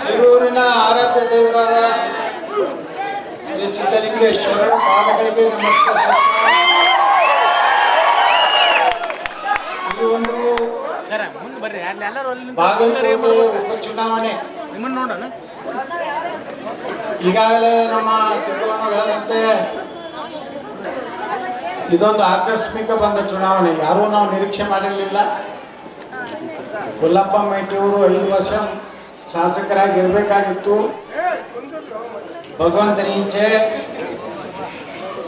ಶಿರೂರಿನ ಆರಾಧ್ಯ ದೇವರಾದ ಶ್ರೀ ಸಿದ್ಧಲಿಂಗೇಶ್ವರರ ಪಾದಗಳಿಗೆ ನಮಸ್ಕರಿಸುತ್ತಾ ಈ ಒಂದು ಬಾಗಲಕೋಟೆ ಉಪಚುನಾವಣೆ ಈಗಾಗಲೇ ನಮ್ಮ ಸಿದ್ದರಾಮಯ್ಯನಂತೆ ಇದೊಂದು ಆಕಸ್ಮಿಕ ಬಂದ ಚುನಾವಣೆ. ಯಾರೂ ನಾವು ನಿರೀಕ್ಷೆ ಮಾಡಿರಲಿಲ್ಲ. ಹುಲ್ಲಪ್ಪ ಮೇಟಿಯವರು 5 ವರ್ಷ ಶಾಸಕರಾಗಿರಬೇಕಾಗಿತ್ತು. ಭಗವಂತನ ಇಚ್ಛೆ.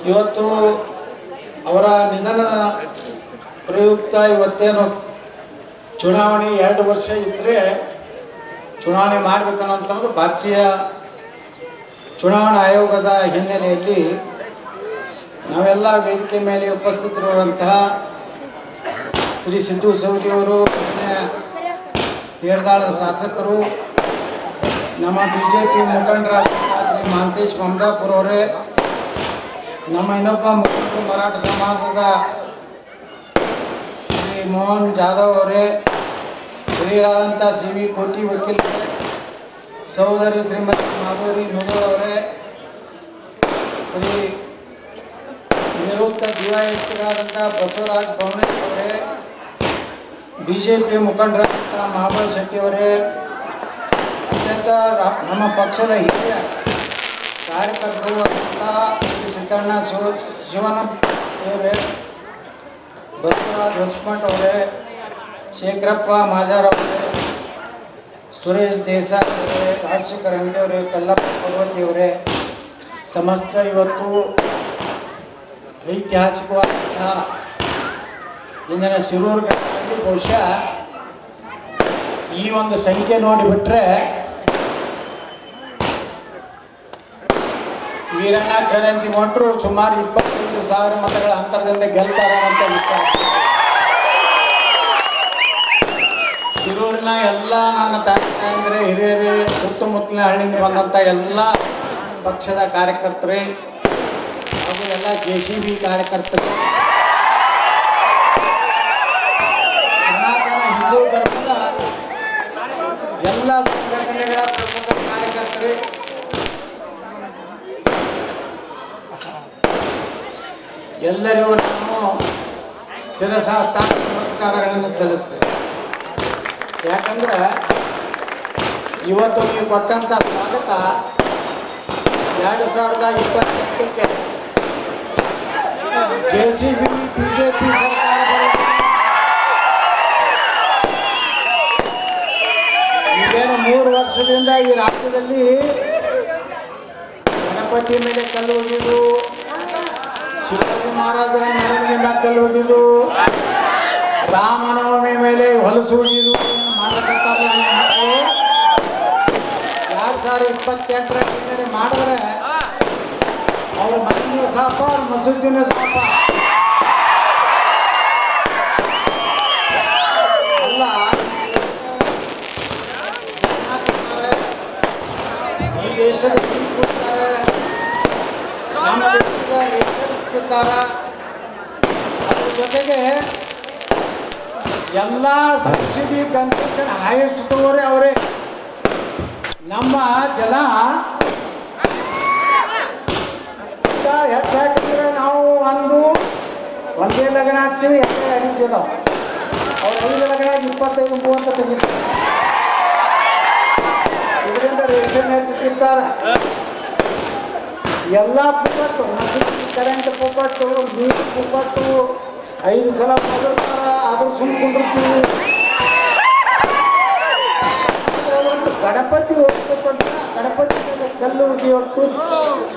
ಇವತ್ತು ಅವರ ನಿಧನದ ಪ್ರಯುಕ್ತ ಇವತ್ತೇನು ಚುನಾವಣೆ 2 ವರ್ಷ ಇದ್ದರೆ ಚುನಾವಣೆ ಮಾಡಬೇಕನ್ನೋಂಥದ್ದು ಭಾರತೀಯ ಚುನಾವಣಾ ಆಯೋಗದ ಹಿನ್ನೆಲೆಯಲ್ಲಿ ನಾವೆಲ್ಲ ವೇದಿಕೆ ಮೇಲೆ ಉಪಸ್ಥಿತರಿರುವಂತಹ ಶ್ರೀ ಸಿದ್ದು ಸವದಿಯವರು, ತೀರ್ದಾಳದ ಶಾಸಕರು, ನಮ್ಮ BJP ಮುಖಂಡರಾದ ಶ್ರೀ ಮಹಾಂತೇಶ್ ಮಮದಾಪುರ ಅವರೇ, ನಮ್ಮ ಇನ್ನೊಬ್ಬ ಮುಖಂಡರು ಮರಾಠ ಸಮಾಜದ ಶ್ರೀ ಮೋಹನ್ ಜಾಧವ್ ಅವರೇ, ಹಿರಿಯರಾದಂಥ CV ಕೋಟಿ ವಕೀಲರೇ, ಸಹೋದರಿ ಶ್ರೀಮತಿ ಮಾಧುರಿ ಮುದೋಳ್ ಅವರೇ, ಶ್ರೀ ನಿವೃತ್ತ DYSPರಾದಂಥ ಬಸವರಾಜ್ ಭವನೇಶ್ ಅವರೇ, BJP ಮುಖಂಡರಾದಂಥ ಮಹಾಬಲ್ ಶೆಟ್ಟಿ ಅವರೇ, ಅತ್ಯಂತ ನಮ್ಮ ಪಕ್ಷದ ಹಿರಿಯ ಕಾರ್ಯಕರ್ತರು ಆದಂಥ ಶ್ರೀ ಸಿದ್ದಣ್ಣ ಶಿವನವರೇ, ಬಸವರಾಜ್ ಹೊಸಮಠ್ ಅವರೇ, ಶೇಖರಪ್ಪ ಮಾಜಾರ್ ಅವರೇ, ಸುರೇಶ್ ದೇಸಾಯಿ ಅವರೇ, ರಾಜಶೇಖರ್ ಅಂಗಡಿ ಅವರೇ, ಕಲ್ಲಪ್ಪ ಪರ್ವತಿ ಅವರೇ, ಸಮಸ್ತ ಇವತ್ತು ಐತಿಹಾಸಿಕವಾದಂತಹ ಇಂದಿನ ಶಿರೂರು ಘಟ್ಟದಲ್ಲಿ ಬಹುಶಃ ಈ ಒಂದು ಸಂಖ್ಯೆ ನೋಡಿಬಿಟ್ರೆ ವೀರಣ್ಣ ಚರಂತಿ ಮೊಟ್ರು ಸುಮಾರು 25,000 ಮತಗಳ ಅಂತರದಿಂದ ಗೆಲ್ತಾರೆ ಅಂತ ವಿಚಾರ. ಶಿರೂರಿನ ಎಲ್ಲ ನನ್ನ ತಾಯಂದಿರೇ, ಹಿರಿಯರೇ, ಸುತ್ತಮುತ್ತಲಿನ ಹಳ್ಳಿಯಿಂದ ಬಂದಂಥ ಎಲ್ಲ ಪಕ್ಷದ ಕಾರ್ಯಕರ್ತರೇ ಹಾಗೂ ಎಲ್ಲ JCB ಕಾರ್ಯಕರ್ತರು, ಸನಾತನ ಹಿಂದೂ ಧರ್ಮದ ಎಲ್ಲ ಸಂಘಟನೆಗಳ ಪ್ರಮುಖ ಕಾರ್ಯಕರ್ತರೇ, ಎಲ್ಲರಿಗೂ ನಾನು ಶಿರಸಾಷ್ಟಾಂಗ ನಮಸ್ಕಾರಗಳನ್ನು ಸಲ್ಲಿಸ್ತೇನೆ. ಯಾಕಂದ್ರೆ ಇವತ್ತು ನೀವು ಕೊಟ್ಟಂಥ ಸ್ವಾಗತ 2028ಕ್ಕೆ JCB BJP ಸರ್ಕಾರ ಈಗೇನು 3 ವರ್ಷದಿಂದ ಈ ರಾಜ್ಯದಲ್ಲಿ ಗಣಪತಿ ಮೇಲೆ ಕಲ್ಲು ಹೋಗಿದ್ದು, ಶಿವಾಜಿ ಮಹಾರಾಜರ ಮೆರವಣಿಗೆ ಮೇಲೆ ಕಲ್ಲು ಹೋಗಿದ್ದು, ರಾಮನವಮಿ ಮೇಲೆ ಹೊಲಸು ಹೋಗಿದ್ದು ಮಾಡಬೇಕಾದ್ರೆ 2028 ಮಾಡಿದ್ರೆ ಅವ್ರ ಮನೆಯೂ ಸಾಪ, ಅವ್ರ ಮಸೂದಿನ ಸಾಪ ಅಲ್ಲ. ಈ ದೇಶದ ಕೊಡ್ತಾರೆ, ನಮ್ಮ ದೇಶದ ರೇಷನ್ ಕೊಡ್ತಾರೆ, ಅದ್ರ ಜೊತೆಗೆ ಎಲ್ಲ ಸಬ್ಸಿಡಿ ಕನ್ಸೆಷನ್ ಹೈಯೆಸ್ಟ್ ತಗೋರೆ ಅವರೇ. ನಮ್ಮ ಜನ ಹೆಚ್ಚಾಕಿದ್ರೆ ನಾವು ಒಂದೇ ಲಗ್ನ ಹಾಕ್ತೀವಿ, ಎಷ್ಟೇ ಅಡಿತೀವಿ ನಾವು. ಅವ್ರು 5 ಲಗ್ನ 25-30 ತೆಗಿತಾರೆ. ಇದರಿಂದ ರೇಷನ್ ಹೆಚ್ಚುತ್ತಿರ್ತಾರೆ. ಎಲ್ಲ ಪುಕ್ಕಟ್ಟು, ಕರೆಂಟ್ ಪುಕ್ಕಟ್ಟು, ನೀರು ಪುಕ್ಕಟ್ಟು, 5 ಸಲ ಬದರ್ತಾರೆ. ಆದರೂ ಸುಮ್ಕೊಂಡಿರ್ತೀವಿ. ಒಂದು ಗಣಪತಿ ಹೋಗ್ತಕ್ಕಂಥ ಗಣಪತಿ ಮೇಲೆ ಕಲ್ಲು ಹೋಗಿ ಒಟ್ಟು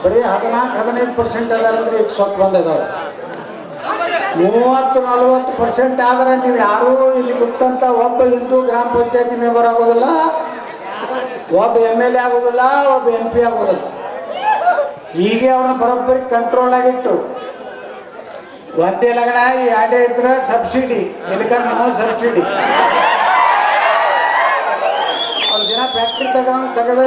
ಬರೀ 14-15% ಅದಾರಂದ್ರೆ ಈಗ ಸ್ವಲ್ಪ ಬಂದಿದ್ದಾವೆ. 30-40% ಆದರೆ ನೀವು ಯಾರೂ ಇಲ್ಲಿ ಗೊತ್ತಂತ ಒಬ್ಬ ಹಿಂದೂ ಗ್ರಾಮ ಪಂಚಾಯತಿ ಮೆಂಬರ್ ಆಗೋದಿಲ್ಲ, ಒಬ್ಬ MLA ಆಗೋದಿಲ್ಲ, ಒಬ್ಬ MP ಆಗೋದಿಲ್ಲ. ಹೀಗೆ ಅವ್ರನ್ನ ಬರೋಬ್ಬರಿ ಕಂಟ್ರೋಲ್ ಆಗಿಟ್ಟು ಒಂದೇ ಲಗ್ನ 2 ಇದ್ರೆ ಸಬ್ಸಿಡಿ, ಎಲ್ಲಿಕರ್ ನೋ ಸಬ್ಸಿಡಿ. ಅವ್ರ ದಿನ ಫ್ಯಾಕ್ಟ್ರಿ ತೆಗೆದ್ರೆ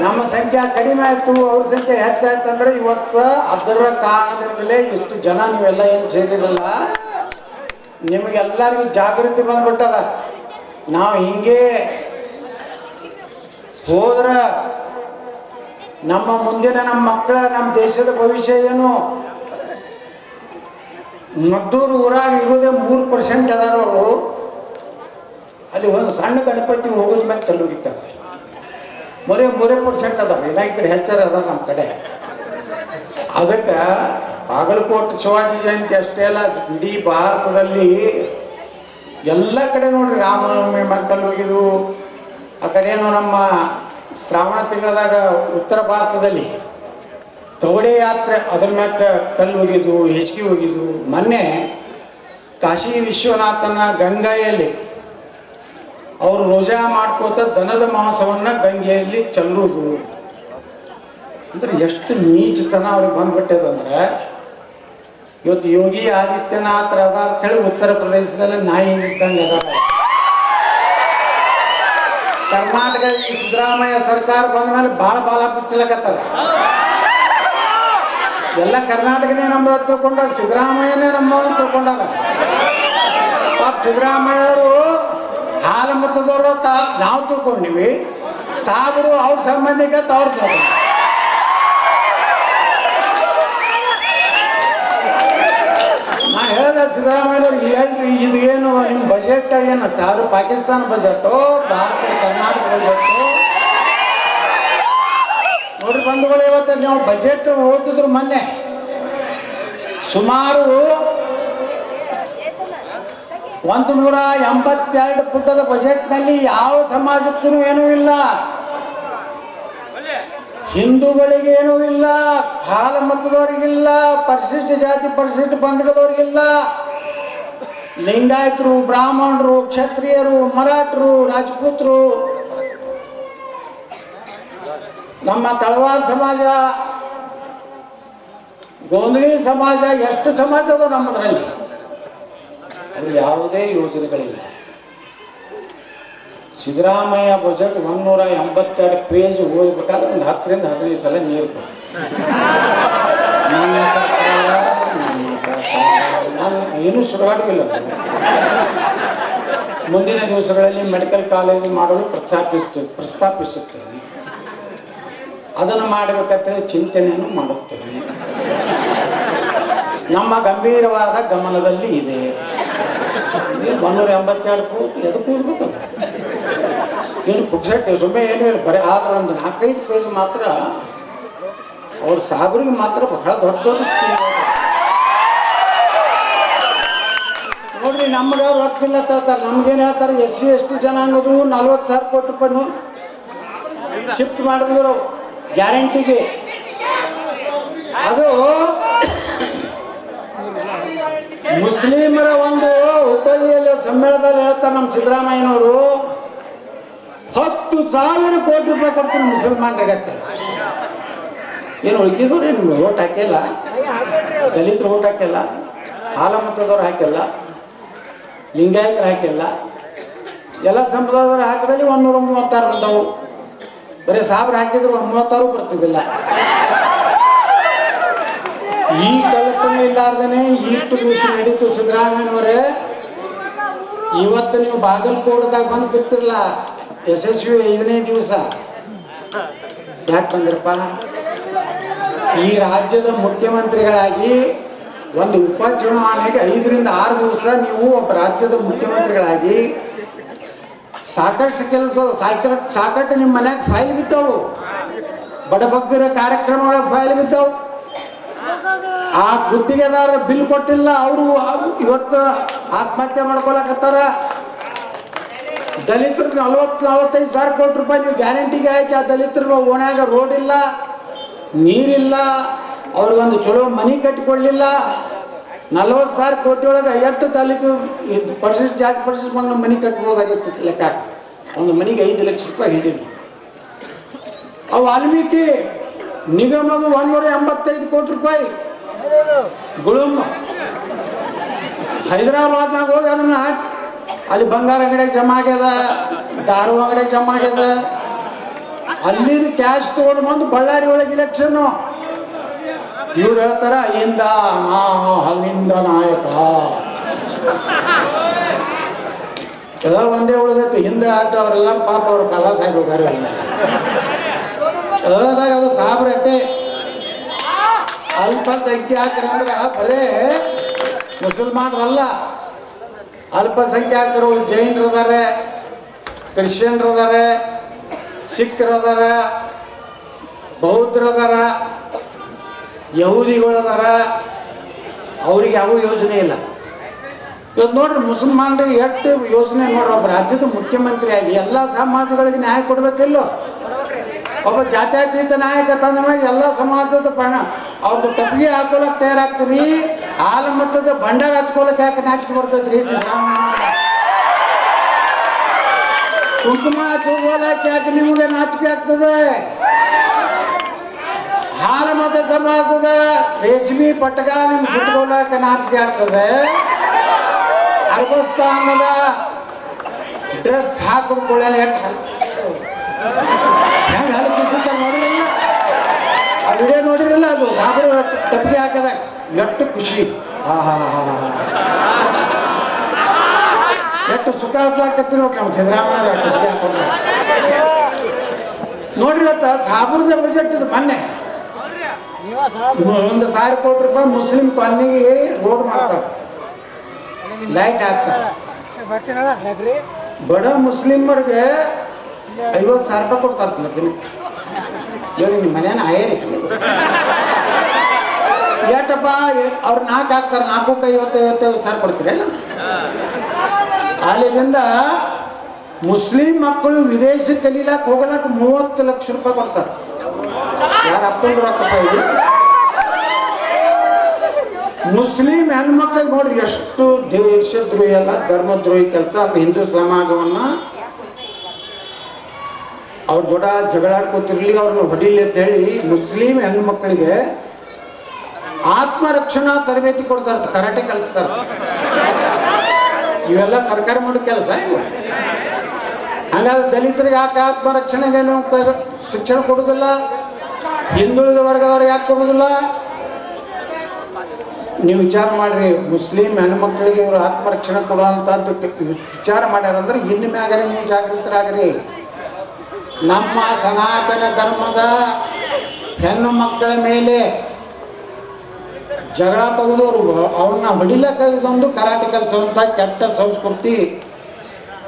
ನಮ್ಮ ಸಂಖ್ಯೆ ಕಡಿಮೆ ಆಯಿತು, ಅವ್ರ ಸಂಖ್ಯೆ ಹೆಚ್ಚಾಯ್ತಂದ್ರೆ ಇವತ್ತು ಅದರ ಕಾರಣದಿಂದಲೇ ಇಷ್ಟು ಜನ ನೀವೆಲ್ಲ ಏನು ಸೇರಿರಲ್ಲ. ನಿಮಗೆಲ್ಲರಿಗೂ ಜಾಗೃತಿ ಬಂದ್ಬಿಟ್ಟದ. ನಾವು ಹಿಂಗೆ ಹೋದ್ರೆ ನಮ್ಮ ಮುಂದಿನ ನಮ್ಮ ಮಕ್ಕಳ ನಮ್ಮ ದೇಶದ ಭವಿಷ್ಯ ಏನು? ಮದ್ದೂರು ಊರಾಗ ಇರೋದೇ 3% ಅದಾರ ಅವರು. ಅಲ್ಲಿ ಒಂದು ಸಣ್ಣ ಗಣಪತಿ ಹೋಗೋದ್ ಮ್ಯಾಗ ಕಲ್ಲುಗಿತ್ತಾವೆ. 3% ಅದಾವ. ಇನ್ನ ಈ ಕಡೆ ಹೆಚ್ಚರ ಅದಾವ ನಮ್ಮ ಕಡೆ. ಅದಕ್ಕೆ ಬಾಗಲಕೋಟೆ ಶಿವಾಜಿ ಜಯಂತಿ ಅಷ್ಟೇ ಅಲ್ಲ, ಇಡೀ ಭಾರತದಲ್ಲಿ ಎಲ್ಲ ಕಡೆ ನೋಡ್ರಿ ರಾಮನವಮಿ ಮ್ಯಾಗ ಕಲ್ಲು ಹೋಗಿದ್ದು. ಆ ಕಡೆಯೂ ನಮ್ಮ ಶ್ರಾವಣ ತಿಂಗಳದಾಗ ಉತ್ತರ ಭಾರತದಲ್ಲಿ ಕವಡೆ ಯಾತ್ರೆ ಅದ್ರ ಮ್ಯಾಗ ಕಲ್ಲು ಹೋಗಿದ್ದು, ಹೆಚ್ಚಿಗೆ ಹೋಗಿದ್ದು. ಮೊನ್ನೆ ಕಾಶಿ ವಿಶ್ವನಾಥನ ಗಂಗೆಯಲ್ಲಿ ಅವರು ರೋಜಾ ಮಾಡ್ಕೋತ ದನದ ಮಾಂಸವನ್ನು ಗಂಗೆಯಲ್ಲಿ ಚೆಲ್ಲುವುದು ಅಂದ್ರೆ ಎಷ್ಟು ನೀಚತನ ಅವ್ರಿಗೆ ಬಂದ್ಬಿಟ್ಟದಂದ್ರೆ, ಇವತ್ತು ಯೋಗಿ ಆದಿತ್ಯನಾಥ್ ಅದಾರ ಅಂತೇಳಿ ಉತ್ತರ ಪ್ರದೇಶದಲ್ಲಿ ನಾಯಿ ಇದ್ದಂಗೆ ಅದಾರ. ಕರ್ನಾಟಕ ಈ ಸಿದ್ದರಾಮಯ್ಯ ಸರ್ಕಾರ ಬಂದ ಮೇಲೆ ಬಾಳ ಬಿಚ್ಚಲಕತ್ತಾರ. ಎಲ್ಲ ಕರ್ನಾಟಕನೇ ನಮ್ಮದ ತಿಳ್ಕೊಂಡಾರ, ಸಿದ್ದರಾಮಯ್ಯನೇ ನಮ್ಮದನ್ನು ತಿಳ್ಕೊಂಡಾರ. ಪಾಪ ಸಿದ್ದರಾಮಯ್ಯವರು ಹಾಲು ಮತದವರು ನಾವು ತಿಳ್ಕೊಂಡಿವಿ, ಸಾಬರು ಅವ್ರ ಸಂಬಂಧಿಕತೆ ಅವ್ರು ತಿಳ್ಕೊಂಡ್ರು. ನಾ ಹೇಳ್ದೆ ಸಿದ್ದರಾಮಯ್ಯವ್ರಿಗೆ, ಹೇಳ್ರಿ ಇದು ಏನು ನಿಮ್ಮ ಬಜೆಟ್ ಏನು ಸಾರು ಪಾಕಿಸ್ತಾನ ಬಜೆಟು ಭಾರತದ ಕರ್ನಾಟಕ ಬಜೆಟು ನೋಡ್ರಿ ಬಂಧುಗಳು. ಇವತ್ತು ನೀವು ಬಜೆಟ್ ಓದಿದ್ರು ಮೊನ್ನೆ ಸುಮಾರು 182 ಪುಟದ ಬಜೆಟ್ನಲ್ಲಿ ಯಾವ ಸಮಾಜಕ್ಕೂ ಏನೂ ಇಲ್ಲ, ಹಿಂದೂಗಳಿಗೇನೂ ಇಲ್ಲ, ಹಾಲ ಮತದವ್ರಿಗಿಲ್ಲ, ಪರಿಶಿಷ್ಟ ಜಾತಿ ಪರಿಶಿಷ್ಟ ಪಂಗಡದವ್ರಿಗಿಲ್ಲ, ಲಿಂಗಾಯತರು, ಬ್ರಾಹ್ಮಣರು, ಕ್ಷತ್ರಿಯರು, ಮರಾಠರು, ರಾಜಪೂತರು, ನಮ್ಮ ತಳವಾರ ಸಮಾಜ, ಗೋಂಧಳಿ ಸಮಾಜ, ಎಷ್ಟು ಸಮಾಜ ಅದ ನಮ್ಮದ್ರಲ್ಲಿ. ಅದ್ರ ಯಾವುದೇ ಯೋಜನೆಗಳಿಲ್ಲ. ಸಿದ್ದರಾಮಯ್ಯ ಬಜೆಟ್ 182 ಪೇಜ್ ಓದಬೇಕಾದ್ರೆ ಒಂದು 10ರಿಂದ 15 ಸಲ ನೀರು ನನ್ನ ಸರ್ಕಾರ ನಾನು ಏನೂ ಶುರುವಾಗಲಿಲ್ಲ. ಮುಂದಿನ ದಿವಸಗಳಲ್ಲಿ ಮೆಡಿಕಲ್ ಕಾಲೇಜು ಮಾಡಲು ಪ್ರಸ್ತಾಪಿಸುತ್ತೇನೆ. ಅದನ್ನು ಮಾಡಬೇಕಂತೇಳಿ ಚಿಂತನೆಯನ್ನು ಮಾಡುತ್ತೇನೆ. ನಮ್ಮ ಗಂಭೀರವಾದ ಗಮನದಲ್ಲಿ ಇದೆ. 182 ಕೋಟಿ ಎದಕ್ಕೆ ಓದ್ಬೇಕಲ್ಲ, ಏನು ಪುಕ್ಸಟ್ಟೆ ಸುಮ್ಮನೆ ಏನೂ ಇಲ್ಲ. ಬರೀ ಆದ್ರೆ ಒಂದು 4-5 ಪೇಜ್ ಮಾತ್ರ ಅವ್ರ ಸಾಬ್ರಿಗೆ ಮಾತ್ರ ಬಹಳ ದೊಡ್ಡ ಸ್ಕೀಮ್ ನೋಡ್ರಿ. ನಮ್ಗೆ ರೊಕ್ಕಿಲ್ಲ ತರ್ತಾರೆ, ನಮ್ಗೇನು ಹೇಳ್ತಾರೆ, SC ST ಜನಾಂಗದು 40,000 ಕೋಟಿ ರೂಪಾಯಿ ಶಿಫ್ಟ್ ಮಾಡಿದ್ರು ಗ್ಯಾರಂಟಿಗೆ. ಅದು ಮುಸ್ಲಿಮರ ಒಂದು ಹುಬ್ಬಳ್ಳಿಯಲ್ಲಿ ಸಮ್ಮೇಳನದಲ್ಲಿ ಹೇಳ್ತಾರೆ ನಮ್ಮ ಸಿದ್ದರಾಮಯ್ಯನವರು, 10,000 ಕೋಟಿ ರೂಪಾಯಿ ಕೊಡ್ತೀನಿ ಮುಸಲ್ಮಾನರಿಗತ್ತೆ. ಏನು ಉಳ್ಕಿದ್ರು ಏನು ಓಟ್ ಹಾಕಿಲ್ಲ, ದಲಿತರು ಓಟ್ ಹಾಕಿಲ್ಲ, ಹಾಲ ಮತದವ್ರು ಹಾಕಿಲ್ಲ, ಲಿಂಗಾಯತರು ಹಾಕಿಲ್ಲ, ಎಲ್ಲ ಸಂಪ್ರದಾಯದವ್ರು ಹಾಕಿದಲ್ಲಿ 136 ಬಂದವು. ಬರೀ ಸಾಬ್ರು ಹಾಕಿದ್ರು 36 ಬರ್ತಿದ್ದಿಲ್ಲ. ಈ ಕಲ್ಪನೆ ಇಲ್ಲಾರ್ದೇ ಇಷ್ಟು ದಿವಸ ನಡೀತು ಸಿದ್ದರಾಮಯ್ಯನವರೇ. ಇವತ್ತು ನೀವು ಬಾಗಲಕೋಟದಾಗ ಬಂದು ಕೂತಿರಲ್ಲ, ಯಶಸ್ವಿ 5ನೇ ದಿವಸ ಯಾಕೆ ಬಂದ್ರಪ್ಪ? ಈ ರಾಜ್ಯದ ಮುಖ್ಯಮಂತ್ರಿಗಳಾಗಿ ಒಂದು ಉಪಚುನಾವಣೆಗೆ 5ರಿಂದ 6 ದಿವಸ ನೀವು ಒಬ್ಬ ರಾಜ್ಯದ ಮುಖ್ಯಮಂತ್ರಿಗಳಾಗಿ ಸಾಕಷ್ಟು ಕೆಲಸ ಸಾಕಷ್ಟು ನಿಮ್ಮ ಮನ್ಯಾಗ ಫೈಲ್ ಬಿದ್ದವು, ಬಡಬಗ್ಗರ ಕಾರ್ಯಕ್ರಮಗಳ ಫೈಲ್ ಬಿದ್ದವು. ಆ ಗುತ್ತಿಗೆದಾರ ಬಿಲ್ ಕೊಟ್ಟಿಲ್ಲ, ಅವರು ಇವತ್ತು ಆತ್ಮಹತ್ಯೆ ಮಾಡ್ಕೊಳಕತ್ತಾರ. ದಲಿತರು 40-45 ಕೋಟಿ ರೂಪಾಯಿ ನೀವು ಗ್ಯಾರಂಟಿಗೆ ಹಾಕಿ ಆ ದಲಿತರು ಓಣ್ಯಾಗ ರೋಡ್ ಇಲ್ಲ, ನೀರಿಲ್ಲ, ಅವ್ರಿಗೊಂದು ಚಲೋ ಮನೆ ಕಟ್ಟಿಕೊಡ್ಲಿಲ್ಲ. 40,000 ಕೋಟಿ ಒಳಗೆ ಎಷ್ಟು ದಲಿತ ಪರಿಶಿಷ್ಟ ಜಾತಿ ಪರಿಶಿಷ್ಟ ಬಂದು ಮನೆ ಕಟ್ಬೋದಾಗಿತ್ತು ಲೆಕ್ಕ. ಒಂದು ಮನೆಗೆ 5 ಲಕ್ಷ ರೂಪಾಯಿ ಹಿಡಿದ್ರು. ಅವು ವಾಲ್ಮೀಕಿ ನಿಗಮದು 185 ಕೋಟಿ ರೂಪಾಯಿ ಗುಳುಮ್ ಹೈದರಾಬಾದ್ನಾಗ ಹೋಗಿ ಅದನ್ನ ಅಲ್ಲಿ ಬಂಗಾರ ಅಂಗಡಿಯಾಗ ಜಮಾ ಆಗ್ಯದ, ದಾರು ಅಂಗಡಿಯಾಗ ಜಮಾ ಆಗ್ಯದ. ಅಲ್ಲಿದು ಕ್ಯಾಶ್ ತೊಗೊಂಡು ಬಂದು ಬಳ್ಳಾರಿ ಒಳಗೆ ಇಲೆಕ್ಷನ್ನು. ಇವ್ರು ಹೇಳ್ತಾರ ಅಲ್ಲಿಂದ ನಾಯಕ. ಎಲ್ಲ ಒಂದೇ ಉಳಿದೈತಿ. ಹಿಂದೆ ಆಟ ಅವರೆಲ್ಲ ಪಾಪ ಅವ್ರ ಕಲಾಸ ಆಗಿ ಹೋಗಾರ. ಅದಾಗ ಅದು ಸಾಬ್ರಟ್ಟೆ ಅಲ್ಪಸಂಖ್ಯಾತರಂದ್ರೆ ಬರೇ ಮುಸಲ್ಮಾನರಲ್ಲ, ಅಲ್ಪಸಂಖ್ಯಾತರು ಜೈನರು ಅದಾರೆ, ಕ್ರಿಶ್ಚಿಯನ್ರು ಅದಾರೆ, ಸಿಖ್ರು ಅದಾರ, ಬೌದ್ಧರು ಅದಾರ, ಯಹೂದಿಗಳು ಅದಾರ. ಅವ್ರಿಗೆ ಯಾವ ಯೋಜನೆ ಇಲ್ಲ. ಇವತ್ತು ನೋಡ್ರಿ ಮುಸಲ್ಮಾನರಿಗೆ ಎಷ್ಟು ಯೋಜನೆ ನೋಡ್ರಿ. ಒಬ್ಬ ರಾಜ್ಯದ ಮುಖ್ಯಮಂತ್ರಿಯಾಗಿ ಎಲ್ಲ ಸಮಾಜಗಳಿಗೆ ನ್ಯಾಯ ಕೊಡಬೇಕಿಲ್ಲೋ. ಒಬ್ಬ ಜಾತ್ಯತೀತ ನಾಯಕ ತಂದ ಮೇಲೆ ಎಲ್ಲ ಸಮಾಜದ ಅವ್ರದ್ದು ಟಪ್ಪಿಗೆ ಹಾಕೊಳಕ್ಕೆ ತಯಾರಾಗ್ತೀರಿ. ಹಾಲು ಮಟ್ಟದ ಭಂಡಾರ ಹಚ್ಕೊಳಕ್ಕೆ ಯಾಕೆ ನಾಚಿಕೆ ಬರ್ತೈತ್ರಿ ಸಿದ್ದರಾಮಯ್ಯ? ಕುಂಕುಮ ಹಚ್ಕೋಲಕ್ಕೆ ಯಾಕೆ ನಿಮಗೆ ನಾಚಿಕೆ ಆಗ್ತದೆ? ಹಾಲು ಮತ ಸಮಾಜದ ರೇಷ್ಮೆ ಪಟ್ಟಗ ನಿಮ್ಗೆ ಸುಟ್ಕೊಳಕ್ಕೆ ನಾಚಿಕೆ ಆಗ್ತದೆ. ಅರ್ಬಸ್ತಾನದ ಡ್ರೆಸ್ ಹಾಕಿದ್ಕೊಳ್ಳ ಹೆಂಗೆ ಹಲಕಿಸುತ್ತ ನೋಡಿರಲಿಲ್ಲ? ಆ ವಿಡಿಯೋ ನೋಡಿರಲಿಲ್ಲ? ಅದು ಸಾಬರು ಟಪ್ಪಿಗೆ ಹಾಕದಾಗ ಎಷ್ಟು ಖುಷಿ, ಎಷ್ಟು ಸುಖ ಹತ್ಲಾಕತ್ತಿರ್ಬೇಕು ನಮ್ಮ ಸಿದ್ದರಾಮಯ್ಯ ಟಪ್ಪಿಗೆ ಹಾಕೊಂಡ್ರೆ. ನೋಡಿರತ್ತ ಸಾಬರದ ಬಜೆಟ್ ಇದು. ಮೊನ್ನೆ 1,000 ಕೋಟಿ ರೂಪಾಯಿ ಮುಸ್ಲಿಂ ಕಾಲನಿಗೆ ರೋಡ್ ಮಾಡ್ತಾರೆ, ಲೈಟ್ ಹಾಕ್ತಾರೆ. ಬಡ ಮುಸ್ಲಿಮರಿಗೆ 50,000 ರೂಪಾಯಿ ಕೊಡ್ತಾರೆ ಲಗ್ನಕ್ಕೆ. ಹೇಳಿ ನಿಮ್ಮ ಮನೇನ ಆಯರಿ ಏಟಪ್ಪ ಅವ್ರು 4 ಹಾಕ್ತಾರೆ, 4ಕ್ಕೆ 50,000 ಕೊಡ್ತೀರಲ್ಲ. ಅಲ್ಲಿಂದ ಮುಸ್ಲಿಂ ಮಕ್ಕಳು ವಿದೇಶಕ್ಕೆ ಕಲೀಲಾಕ ಹೋಗಲಾಕ 30 ಲಕ್ಷ ರೂಪಾಯಿ ಕೊಡ್ತಾರೆ. ಯಾರು ಅಪ್ಪಂದು ರೊಕ್ಕಪ್ಪ ಇದು? ಮುಸ್ಲಿಂ ಹೆಣ್ಮಕ್ಳಿಗೆ ನೋಡ್ರಿ ಎಷ್ಟು ದೇಶದ್ರೋಹಿ ಅಲ್ಲ, ಧರ್ಮದ್ರೋಹಿ ಕೆಲಸ. ಹಿಂದೂ ಸಮಾಜವನ್ನು ಅವ್ರ ಜೋಡ ಜಗಳಾಡ್ಕೊತಿರ್ಲಿ, ಅವ್ರನ್ನ ಹೊಡಿಲಿ ಅಂತ ಹೇಳಿ ಮುಸ್ಲಿಂ ಹೆಣ್ಮಕ್ಳಿಗೆ ಆತ್ಮರಕ್ಷಣಾ ತರಬೇತಿ ಕೊಡ್ತಾರೆ, ಕರಾಟೆ ಕಲಿಸ್ತಾರೆ. ಇವೆಲ್ಲ ಸರ್ಕಾರ ಮಾಡೋ ಕೆಲಸ ಇವು. ಹಂಗಾದ್ರೆ ದಲಿತರಿಗೆ ಯಾಕೆ ಆತ್ಮರಕ್ಷಣೆಗೇನು ಶಿಕ್ಷಣ ಕೊಡೋದಿಲ್ಲ? ಹಿಂದುಳಿದ ವರ್ಗದವ್ರಿಗೆ ಯಾಕೆ ಕೊಡೋದಿಲ್ಲ? ನೀವು ವಿಚಾರ ಮಾಡಿರಿ. ಮುಸ್ಲಿಂ ಹೆಣ್ಮಕ್ಳಿಗೆ ಇವರು ಆತ್ಮರಕ್ಷಣೆ ಕೊಡುವಂಥದ್ದು ವಿಚಾರ ಮಾಡ್ಯಾರಂದ್ರೆ ಇನ್ನು ಮ್ಯಾಗರೆ ನೀವು ಜಾಗೃತರಾಗ್ರಿ. ನಮ್ಮ ಸನಾತನ ಧರ್ಮದ ಹೆಣ್ಣು ಮಕ್ಕಳ ಮೇಲೆ ಜಗಳ ತೆಗೆದವರು ಅವ್ರನ್ನ ಹೊಡಿಲಕ್ಕ ಇದೊಂದು ಕರಾಟೆ ಕಲಿಸುವಂಥ ಕೆಟ್ಟ ಸಂಸ್ಕೃತಿ.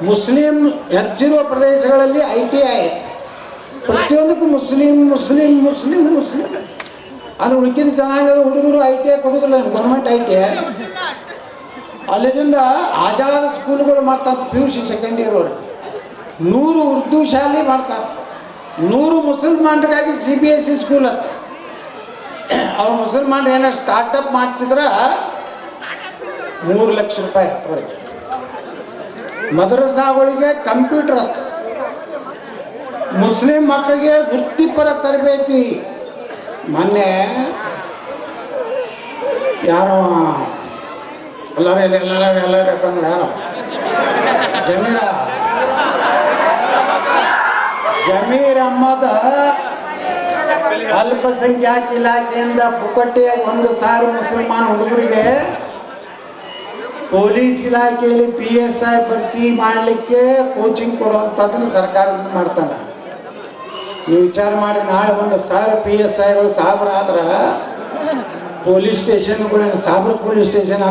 ಮುಸ್ಲಿಂ ಹೆಚ್ಚಿರುವ ಪ್ರದೇಶಗಳಲ್ಲಿ ITI ಪ್ರತಿಯೊಂದಕ್ಕೂ ಮುಸ್ಲಿಂ ಮುಸ್ಲಿಂ ಮುಸ್ಲಿಂ ಮುಸ್ಲಿಂ. ಅದು ಉಳಿಕಿದ ಜನಾಂಗದ ಹುಡುಗರು ITI ಕೊಡೋದಿಲ್ಲ, ಗೌರ್ಮೆಂಟ್ ITI. ಅಲ್ಲಿಂದ ಆಜಾದ ಸ್ಕೂಲ್ಗಳು ಮಾಡ್ತಾರೆ. PUC ಸೆಕೆಂಡ್ ಇಯರ್ ಅವ್ರಿಗೆ 100 ಉರ್ದು ಶಾಲೆ ಮಾಡ್ತಾರೆ. 100 ಮುಸಲ್ಮಾನರಿಗಾಗಿ CBSE ಸ್ಕೂಲ್ ಅಂತ. ಅವ್ರು ಮುಸಲ್ಮಾನರು ಏನಾರು ಸ್ಟಾರ್ಟಪ್ ಮಾಡ್ತಿದ್ರೆ 3 ಲಕ್ಷ ರೂಪಾಯಿ ಹತ್ತವರೆಗೆ. ಮದ್ರಸಾಗಳಿಗೆ ಕಂಪ್ಯೂಟರ್ ಹತ್ತು. ಮುಸ್ಲಿಂ ಮಕ್ಕಳಿಗೆ ವೃತ್ತಿಪರ ತರಬೇತಿ. ಮೊನ್ನೆ ಯಾರೋ ಎಲ್ಲರೂ ತಂದ್ರೆ ಯಾರೋ ಜಮೀರ್ ಅಹ್ಮದ್ ಅಲ್ಪಸಂಖ್ಯಾತ ಇಲಾಖೆಯಿಂದ ಪುಕ್ಕಟ್ಟೆಯಾಗಿ 1,000 ಮುಸಲ್ಮಾನ್ ಹುಡುಗರಿಗೆ ಪೊಲೀಸ್ ಇಲಾಖೆಯಲ್ಲಿ PSI ಭರ್ತಿ ಮಾಡಲಿಕ್ಕೆ ಕೋಚಿಂಗ್ ಕೊಡುವಂಥದ್ದನ್ನು ಸರ್ಕಾರದಿಂದ ಮಾಡ್ತಾನೆ. ನೀವು ವಿಚಾರ ಮಾಡಿ, ನಾಳೆ 1,000 PSIಗಳು ಸಾಬ್ರ ಆದ್ರೆ ಪೊಲೀಸ್ ಸ್ಟೇಷನ್ಗಳು ಸಾಬ್ರ ಪೊಲೀಸ್ ಸ್ಟೇಷನ್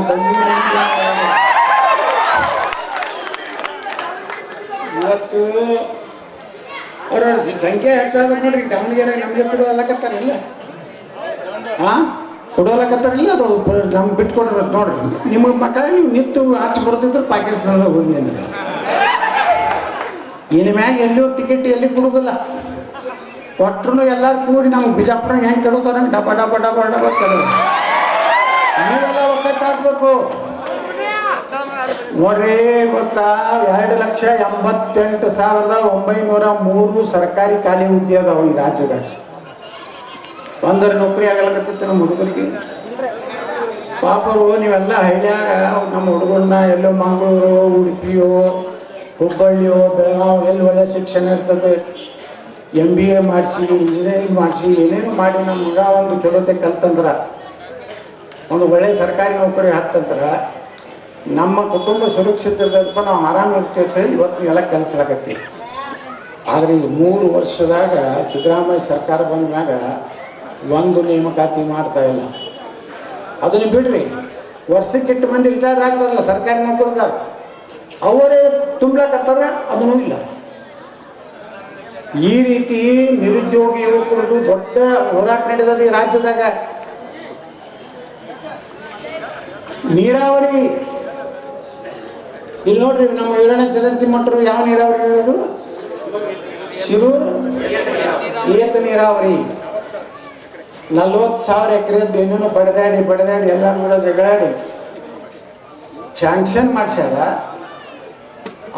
ಇವತ್ತು ಅವ್ರ ಸಂಖ್ಯೆ ಹೆಚ್ಚಾದ್ರೆ ನೋಡ್ರಿ. ದಾವಣಗೆರೆ ನಮಗೆ ಕೊಡೋಲ್ಲಕತ್ತಾರಿಲ್ಲ, ಕೊಡೋಲ್ಲಕತ್ತಾರಿಲ್ಲ. ಅದು ನಮ್ಗೆ ಬಿಟ್ಕೊಡ್ರಿ ನೋಡ್ರಿ. ನಿಮಗೆ ಮಕ್ಕಳ ನೀವು ನಿಂತು ಆಚೆ ಬರ್ತಿದ್ರು ಪಾಕಿಸ್ತಾನದಾಗ ಹೋಗಿ ಅಂದ್ರೆ ಇನ್ನು ಮ್ಯಾಗ ಎಲ್ಲೂ ಟಿಕೆಟ್ ಎಲ್ಲಿ ಕೊಡೋದಿಲ್ಲ. ಕೊಟ್ಟರು ಎಲ್ಲರೂ ಕೂಡಿ ನಮ್ಗೆ ಬಿಜಾಪುರಾಗ ಹೆಂಗೆ ಕೆಡುತ್ತಾರೆ ಡಬ ಡಬ ಡಬ ಡಬ ಕೆಡೋದು. ನೀವೆಲ್ಲ ಒಕ್ಕಟ್ಟಾಗಬೇಕು ನೋಡ್ರಿ. ಗೊತ್ತಾ, 2,88,903 ಸರ್ಕಾರಿ ಖಾಲಿ ಹುದ್ದೆ ಅದಾವ ಈ ರಾಜ್ಯದಾಗ. ಒಂದರ ನೌಕರಿ ಆಗಲಕತ್ತಿತ್ತು ನಮ್ಮ ಹುಡುಗರಿಗೆ. ಪಾಪರು ನೀವೆಲ್ಲ ಹಳ್ಳಿಯಾಗ ನಮ್ಮ ಹುಡುಗರನ್ನ ಎಲ್ಲೋ ಮಂಗಳೂರು, ಉಡುಪಿಯೋ, ಹುಬ್ಬಳ್ಳಿಯೋ, ಬೆಳಗಾವಿ ಎಲ್ಲಿ ಒಳ್ಳೆ ಶಿಕ್ಷಣ ಇರ್ತದೆ, MBA ಮಾಡಿಸಿ, ಇಂಜಿನಿಯರಿಂಗ್ ಮಾಡಿಸಿ, ಏನೇನು ಮಾಡಿ ನಮ್ಮ ಮಗ ಒಂದು ಚಲೋತೆ ಕಲ್ತಂದ್ರೆ, ಒಂದು ಒಳ್ಳೆ ಸರ್ಕಾರಿ ನೌಕರಿ ಹತ್ತಂದ್ರೆ ನಮ್ಮ ಕುಟುಂಬ ಸುರಕ್ಷಿತ ಇರ್ತದಪ್ಪ, ನಾವು ಆರಾಮಿರ್ತೀವಿ ಅಂತೇಳಿ ಇವತ್ತು ಎಲ್ಲ ಕಲಿಸ್ಲಾಕತ್ತಿ. ಆದರೆ ಈ 3 ವರ್ಷದಾಗ ಸಿದ್ದರಾಮಯ್ಯ ಸರ್ಕಾರ ಬಂದ ಮ್ಯಾಗ ಒಂದು ನೇಮಕಾತಿ ಮಾಡ್ತಾಯಿಲ್ಲ. ಅದನ್ನು ಬಿಡ್ರಿ, ವರ್ಷಕ್ಕೆ 8 ಮಂದಿ ರಿಟೈರ್ ಆಗ್ತಾರಲ್ಲ ಸರ್ಕಾರಿ ನೌಕರದಾರ, ಅವರೇ ತುಂಬಲಾಕತ್ತಾರ, ಅದನ್ನೂ ಇಲ್ಲ. ಈ ರೀತಿ ನಿರುದ್ಯೋಗಿ ಯುವಕರದು ದೊಡ್ಡ ಹೋರಾಟ ನಡೆದದ ಈ ರಾಜ್ಯದಾಗ. ನೀರಾವರಿ ಇಲ್ಲಿ ನೋಡ್ರಿ, ನಮ್ಮ ಏಳನೇ ಜಯಂತಿ ಮಠರು ಯಾವ ನೀರಾವರಿ ಇರೋದು? ಶಿರೂರು ಏತ ನೀರಾವರಿ. 40,000 ಎಕರೆದ್ದು ಏನೇನೋ ಬಡದಾಡಿ ಎಲ್ಲರೂ ಕೂಡ ಜಗಳಾಡಿ ಸ್ಯಾಂಕ್ಷನ್ ಮಾಡಿಸ್ಯಾರ.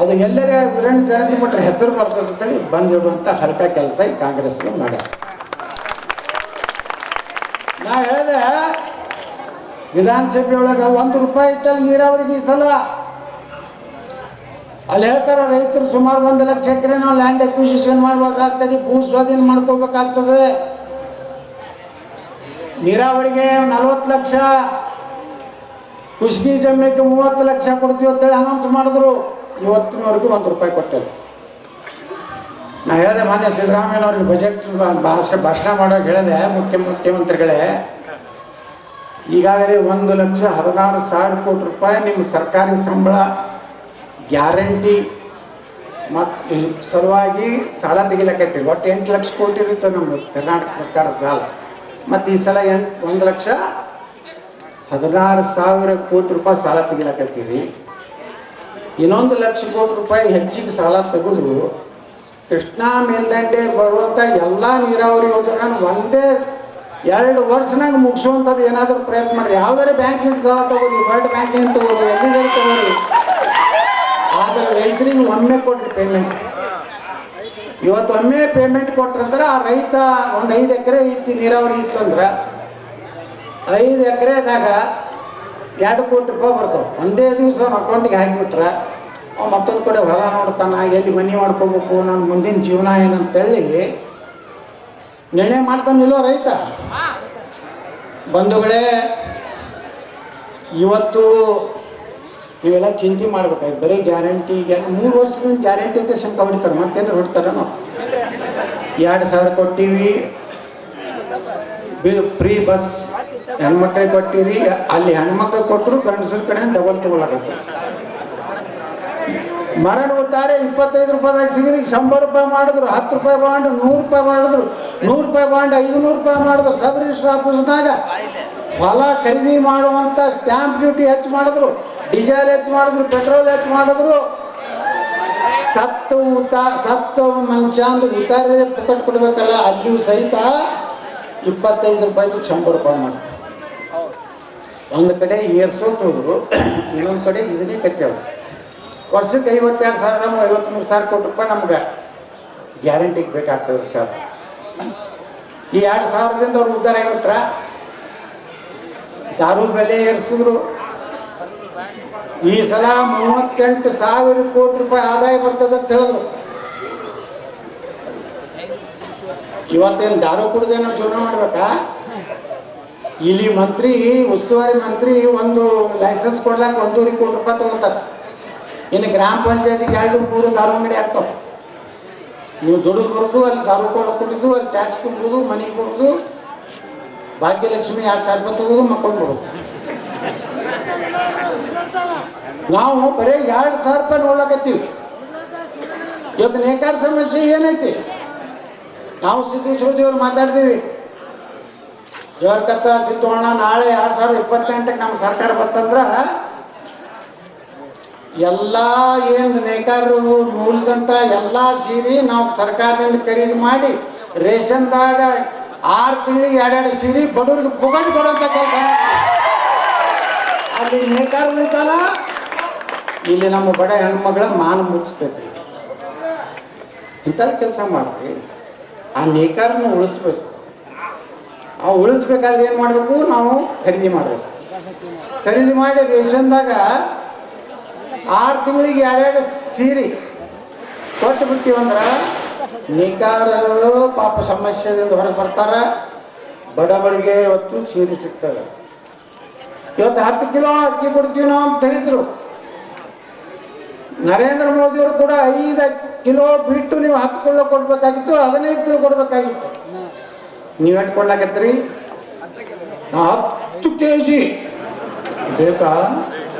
ಅದು ಎಲ್ಲರೇ ವೀರಣ್ಣ ಜಯಂತಿ ಮಠರ ಹೆಸರು ಬರ್ತದಂತೇಳಿ ಬಂದಿಡುವಂಥ ಹಲ್ಕ ಕೆಲಸ ಈ ಕಾಂಗ್ರೆಸ್ಗಳು ಮಾಡ್ಯಾರ. ನಾ ಹೇಳಿದೆ ವಿಧಾನಸಭೆ ಒಳಗೆ 1 ರೂಪಾಯಿ ಇಟ್ಟಲ್ಲಿ ನೀರಾವರಿಗೆ ಈ ಸಲ. ಅಲ್ಲಿ ಹೇಳ್ತಾರೆ ರೈತರು ಸುಮಾರು 1 ಲಕ್ಷ ಎಕರೆ ನಾವು ಲ್ಯಾಂಡ್ ಅಕ್ವಿಸಿಷನ್ ಮಾಡ್ಬೇಕಾಗ್ತದೆ, ಭೂ ಸ್ವಾಧೀನ ಮಾಡ್ಕೋಬೇಕಾಗ್ತದೆ. ನೀರಾವರಿಗೆ 40 ಲಕ್ಷ, ಕುಷ್ಕಿ ಜಮೀನಿಗೆ 30 ಲಕ್ಷ ಕೊಡ್ತೀವಿ ಅಂತೇಳಿ ಅನೌನ್ಸ್ ಮಾಡಿದ್ರು. ಇವತ್ತಿನವರೆಗೂ 1 ರೂಪಾಯಿ ಕೊಟ್ಟಿಲ್ಲ. ನಾ ಹೇಳಿದೆ ಮಾನ್ಯ ಸಿದ್ದರಾಮಯ್ಯನವ್ರಿಗೆ ಬಜೆಟ್ ಭಾಷಣ ಮಾಡೋಕೆ ಹೇಳಿದೆ, ಮುಖ್ಯಮಂತ್ರಿಗಳೇ ಈಗಾಗಲೇ 1,16,000 ಕೋಟಿ ರೂಪಾಯಿ ನಿಮ್ಮ ಸರ್ಕಾರಿ ಸಂಬಳ ಗ್ಯಾರಂಟಿ ಮತ್ತು ಸಲುವಾಗಿ ಸಾಲ ತೆಗಿಲಕ್ಕೈತಿ. ಒಟ್ಟು 8 ಲಕ್ಷ ಕೋಟಿ ಇರುತ್ತೆ ನಮ್ಮ ಕರ್ನಾಟಕ ಸರ್ಕಾರ ಸಾಲ. ಮತ್ತು ಈ ಸಲ 1,16,000 ಕೋಟಿ ರೂಪಾಯಿ ಸಾಲ ತೆಗಿಲಕ್ಕತ್ತೀರಿ. ಇನ್ನೊಂದು 1 ಲಕ್ಷ ಕೋಟಿ ರೂಪಾಯಿ ಹೆಚ್ಚಿಗೆ ಸಾಲ ತೆಗೆದು ಕೃಷ್ಣಾ ಮೇಲ್ದಂಡೆ ಬರುವಂಥ ಎಲ್ಲ ನೀರಾವರಿ ಯೋಜನೆ ಒಂದೇ 2 ವರ್ಷನಾಗ ಮುಗಿಸುವಂಥದ್ದು ಏನಾದರೂ ಪ್ರಯತ್ನ ಮಾಡಿರಿ. ಯಾವುದಾದ್ರು ಬ್ಯಾಂಕಿನಿಂದ ಸಾಲ ತಗೋರಿ, ವರ್ಲ್ಡ್ ಬ್ಯಾಂಕಿನಿಂದ ತಗೋರಿ, ಎಲ್ಲಿದ್ದಾರೆ ತಗೋರಿ. ಆದರೆ ರೈತರಿಗೆ ಒಮ್ಮೆ ಕೊಡ್ರಿ ಪೇಮೆಂಟ್. ಇವತ್ತು ಒಮ್ಮೆ ಪೇಮೆಂಟ್ ಕೊಟ್ರಂದ್ರೆ ಆ ರೈತ ಒಂದು 5 ಎಕರೆ ಇತ್ತು ನೀರಾವರಿ ಇತ್ತಂದ್ರೆ 5 ಎಕರೆದಾಗ 2 ಕೋಟಿ ರೂಪಾಯಿ ಬರ್ತಾವೆ. ಒಂದೇ ದಿವಸ ಅವ್ನ ಅಕೌಂಟಿಗೆ ಹಾಕಿಬಿಟ್ರೆ ಅವ ಮತ್ತೊಂದು ಕಡೆ ಹೊಲ ನೋಡ್ತಾನೆ, ಎಲ್ಲಿ ಮನೆ ಮಾಡ್ಕೋಬೇಕು, ನನ್ನ ಮುಂದಿನ ಜೀವನ ಏನಂತೇಳಿ ನಿರ್ಣಯ ಮಾಡ್ತಾನಿಲ್ಲೋ ರೈತ. ಬಂಧುಗಳೇ, ಇವತ್ತು ನೀವೆಲ್ಲ ಚಿಂತೆ ಮಾಡ್ಬೇಕಾಯ್ತು. ಬರೀ ಗ್ಯಾರಂಟಿ 3 ವರ್ಷದಿಂದ ಗ್ಯಾರಂಟಿ ಅಂತ ಶಂಕ ಹೊಡಿತಾರೆ, ಮತ್ತೇನು ಹೊಡಿತಾರೆ. ನಾವು 2,000 ಕೊಟ್ಟಿವಿ, ಫ್ರೀ ಬಸ್ ಹೆಣ್ಮಕ್ಳಿಗೆ ಕೊಟ್ಟಿರಿ. ಅಲ್ಲಿ ಹೆಣ್ಮಕ್ಳಿಗೆ ಕೊಟ್ಟರು ಗಂಡಸರ ಕಡೆ ಡಬಲ್ ತಗೊಳಕತ್ತಾರೆ. ಮರಣ ಉತ್ತಾರೆ 25 ರೂಪಾಯಿದಾಗ ಸಿಗೋದಿಗೆ 100 ರೂಪಾಯಿ ಮಾಡಿದ್ರು, 10 ರೂಪಾಯಿ ಬಾಂಡ್ 100 ರೂಪಾಯಿ ಮಾಡಿದ್ರು, 100 ರೂಪಾಯಿ ಬಾಂಡ್ 500 ರೂಪಾಯಿ ಮಾಡಿದ್ರು. ಸಬ್ ರಿಜಿಸ್ಟರ್ ಆಫೀಸ್ನಾಗ ಹೊಲ ಖರೀದಿ ಮಾಡುವಂಥ ಸ್ಟ್ಯಾಂಪ್ ಡ್ಯೂಟಿ ಹೆಚ್ಚು ಮಾಡಿದ್ರು, ಡೀಸೆಲ್ ಹೆಚ್ಚು ಮಾಡಿದ್ರು, ಪೆಟ್ರೋಲ್ ಹೆಚ್ಚು ಮಾಡಿದ್ರು. ಸತ್ತು ಮನುಷ್ಯ ಅಂದ್ರೆ ಉತ್ತಾರೆ ಪುಕ್ಕಟ್ ಕೊಡ್ಬೇಕಲ್ಲ, ಅಲ್ಲಿಯೂ ಸಹಿತ 25 ರೂಪಾಯಿದು 100 ರೂಪಾಯಿ ಮಾಡ್ತಾರೆ. ಒಂದು ಕಡೆ ಏರ್ಸೋಟ್ ಹೋದ್ರು, ಇನ್ನೊಂದು ಕಡೆ ಇದನ್ನೇ ಕಟ್ಟೇವ್ರು. ವರ್ಷಕ್ಕೆ 52,000 ನಮ್ಗೆ 53,000 ಕೋಟಿ ರೂಪಾಯಿ ನಮ್ಗೆ ಗ್ಯಾರಂಟಿಗೆ ಬೇಕಾಗ್ತದೆ. ಈ 2,000ದಿಂದ ಅವ್ರು ಉದ್ಧಾರ ಆಗಿಬಿಟ್ರ. ದಾರು ಬೆಲೆ ಏರಿಸಿದ್ರು. ಈ ಸಲ 38,000 ಕೋಟಿ ರೂಪಾಯಿ ಆದಾಯ ಬರ್ತದೆ ಅಂತ ಹೇಳಿದ್ರು. ಇವತ್ತೇನು ದಾರು ಕುಡ್ದೆ ನಾವು ಜೀವನ ಮಾಡ್ಬೇಕಾ? ಇಲ್ಲಿ ಮಂತ್ರಿ, ಉಸ್ತುವಾರಿ ಮಂತ್ರಿ ಒಂದು ಲೈಸೆನ್ಸ್ ಕೊಡ್ಲಾಕ 1.5 ಕೋಟಿ ರೂಪಾಯಿ ತೊಗೋತಾರೆ. ಇನ್ನು ಗ್ರಾಮ ಪಂಚಾಯತಿಗೆ 2-3 ದಾರು ಅಂಗಡಿ ಆಗ್ತಾವೆ. ನೀವು ದುಡಿದು ಬರೋದು, ಅಲ್ಲಿ ದಾರು ಕುಡಿದು, ಅಲ್ಲಿ ಟ್ಯಾಕ್ಸ್ ತುಂಬೋದು, ಮನೆಗೆ ಬರೋದು, ಭಾಗ್ಯಲಕ್ಷ್ಮಿ 2,000 ರೂಪಾಯಿ ತಗೋದು, ಮಕ್ಕೊಂಡು ಬರೋದು. ನಾವು ಬರೀ 2,000 ರೂಪಾಯಿ ನೋಡ್ಲಕತ್ತೀವಿ. ಇವತ್ತು ನೇಕಾರ ಸಮಸ್ಯೆ ಏನೈತಿ? ನಾವು ಸಿದ್ದು ಸೋದಿಯವ್ರು ಮಾತಾಡ್ತೀವಿ, ಜೋರ್ಕತ್ತ ಸಿದ್ದೋಣ ನಾಳೆ 2028ಕ್ಕೆ ನಮ್ಮ ಸರ್ಕಾರ ಬರ್ತಂದ್ರೆ ಎಲ್ಲ ಏನು ನೇಕಾರರು ಮೂಲದಂಥ ಎಲ್ಲ ಸೀರೆ ನಾವು ಸರ್ಕಾರದಿಂದ ಖರೀದಿ ಮಾಡಿ ರೇಷನ್ದಾಗ 6 ತಿಂಗಳಿಗೆ 2 ಸೀರೆ ಬಡವ್ರಿಗೆ ಪುಗಡಿ ಕೊಡುವಂಥ ಕೆಲಸ. ಅಲ್ಲಿ ನೇಕಾರ ಉಳಿತಾನ, ಇಲ್ಲಿ ನಮ್ಮ ಬಡ ಹೆಣ್ಮಗಳ ಮಾನ ಮುಚ್ಚತೈತಿ. ಇಂಥದ್ದು ಕೆಲಸ ಮಾಡ್ರಿ. ಆ ನೇಕಾರನ್ನು ಉಳಿಸ್ಬೇಕು. ಆ ಉಳಿಸ್ಬೇಕಾದ್ರೆ ಏನು ಮಾಡಬೇಕು? ನಾವು ಖರೀದಿ ಮಾಡಬೇಕು. ಖರೀದಿ ಮಾಡಿ ರೇಷನ್ದಾಗ 6 ತಿಂಗಳಿಗೆ 2 ಸೀರೆ ಕೊಟ್ಟು ಬಿಟ್ಟಿವಂದ್ರೆ ನೇಕಾರರು ಪಾಪ ಸಮಸ್ಯೆದಿಂದ ಹೊರಗೆ ಬರ್ತಾರೆ. ಬಡವರಿಗೆ ಇವತ್ತು ಸೀರೆ ಸಿಗ್ತದೆ. ಇವತ್ತು 10 ಕಿಲೋ ಅಕ್ಕಿ ಕೊಡ್ತೀವಿ ನಾವು ಅಂತ ಹೇಳಿದ್ರು. ನರೇಂದ್ರ ಮೋದಿಯವರು ಕೂಡ 5 ಕಿಲೋ ಬಿಟ್ಟು ನೀವು 10 ಕಿಲೋ ಕೊಡ್ಬೇಕಾಗಿತ್ತು, 15 ಕಿಲೋ ಕೊಡ್ಬೇಕಾಗಿತ್ತು. ನೀವು ಎಷ್ಟು ಕೊಡ್ಲಾಕತ್ರಿ? 10 kg ಬೇಕಾ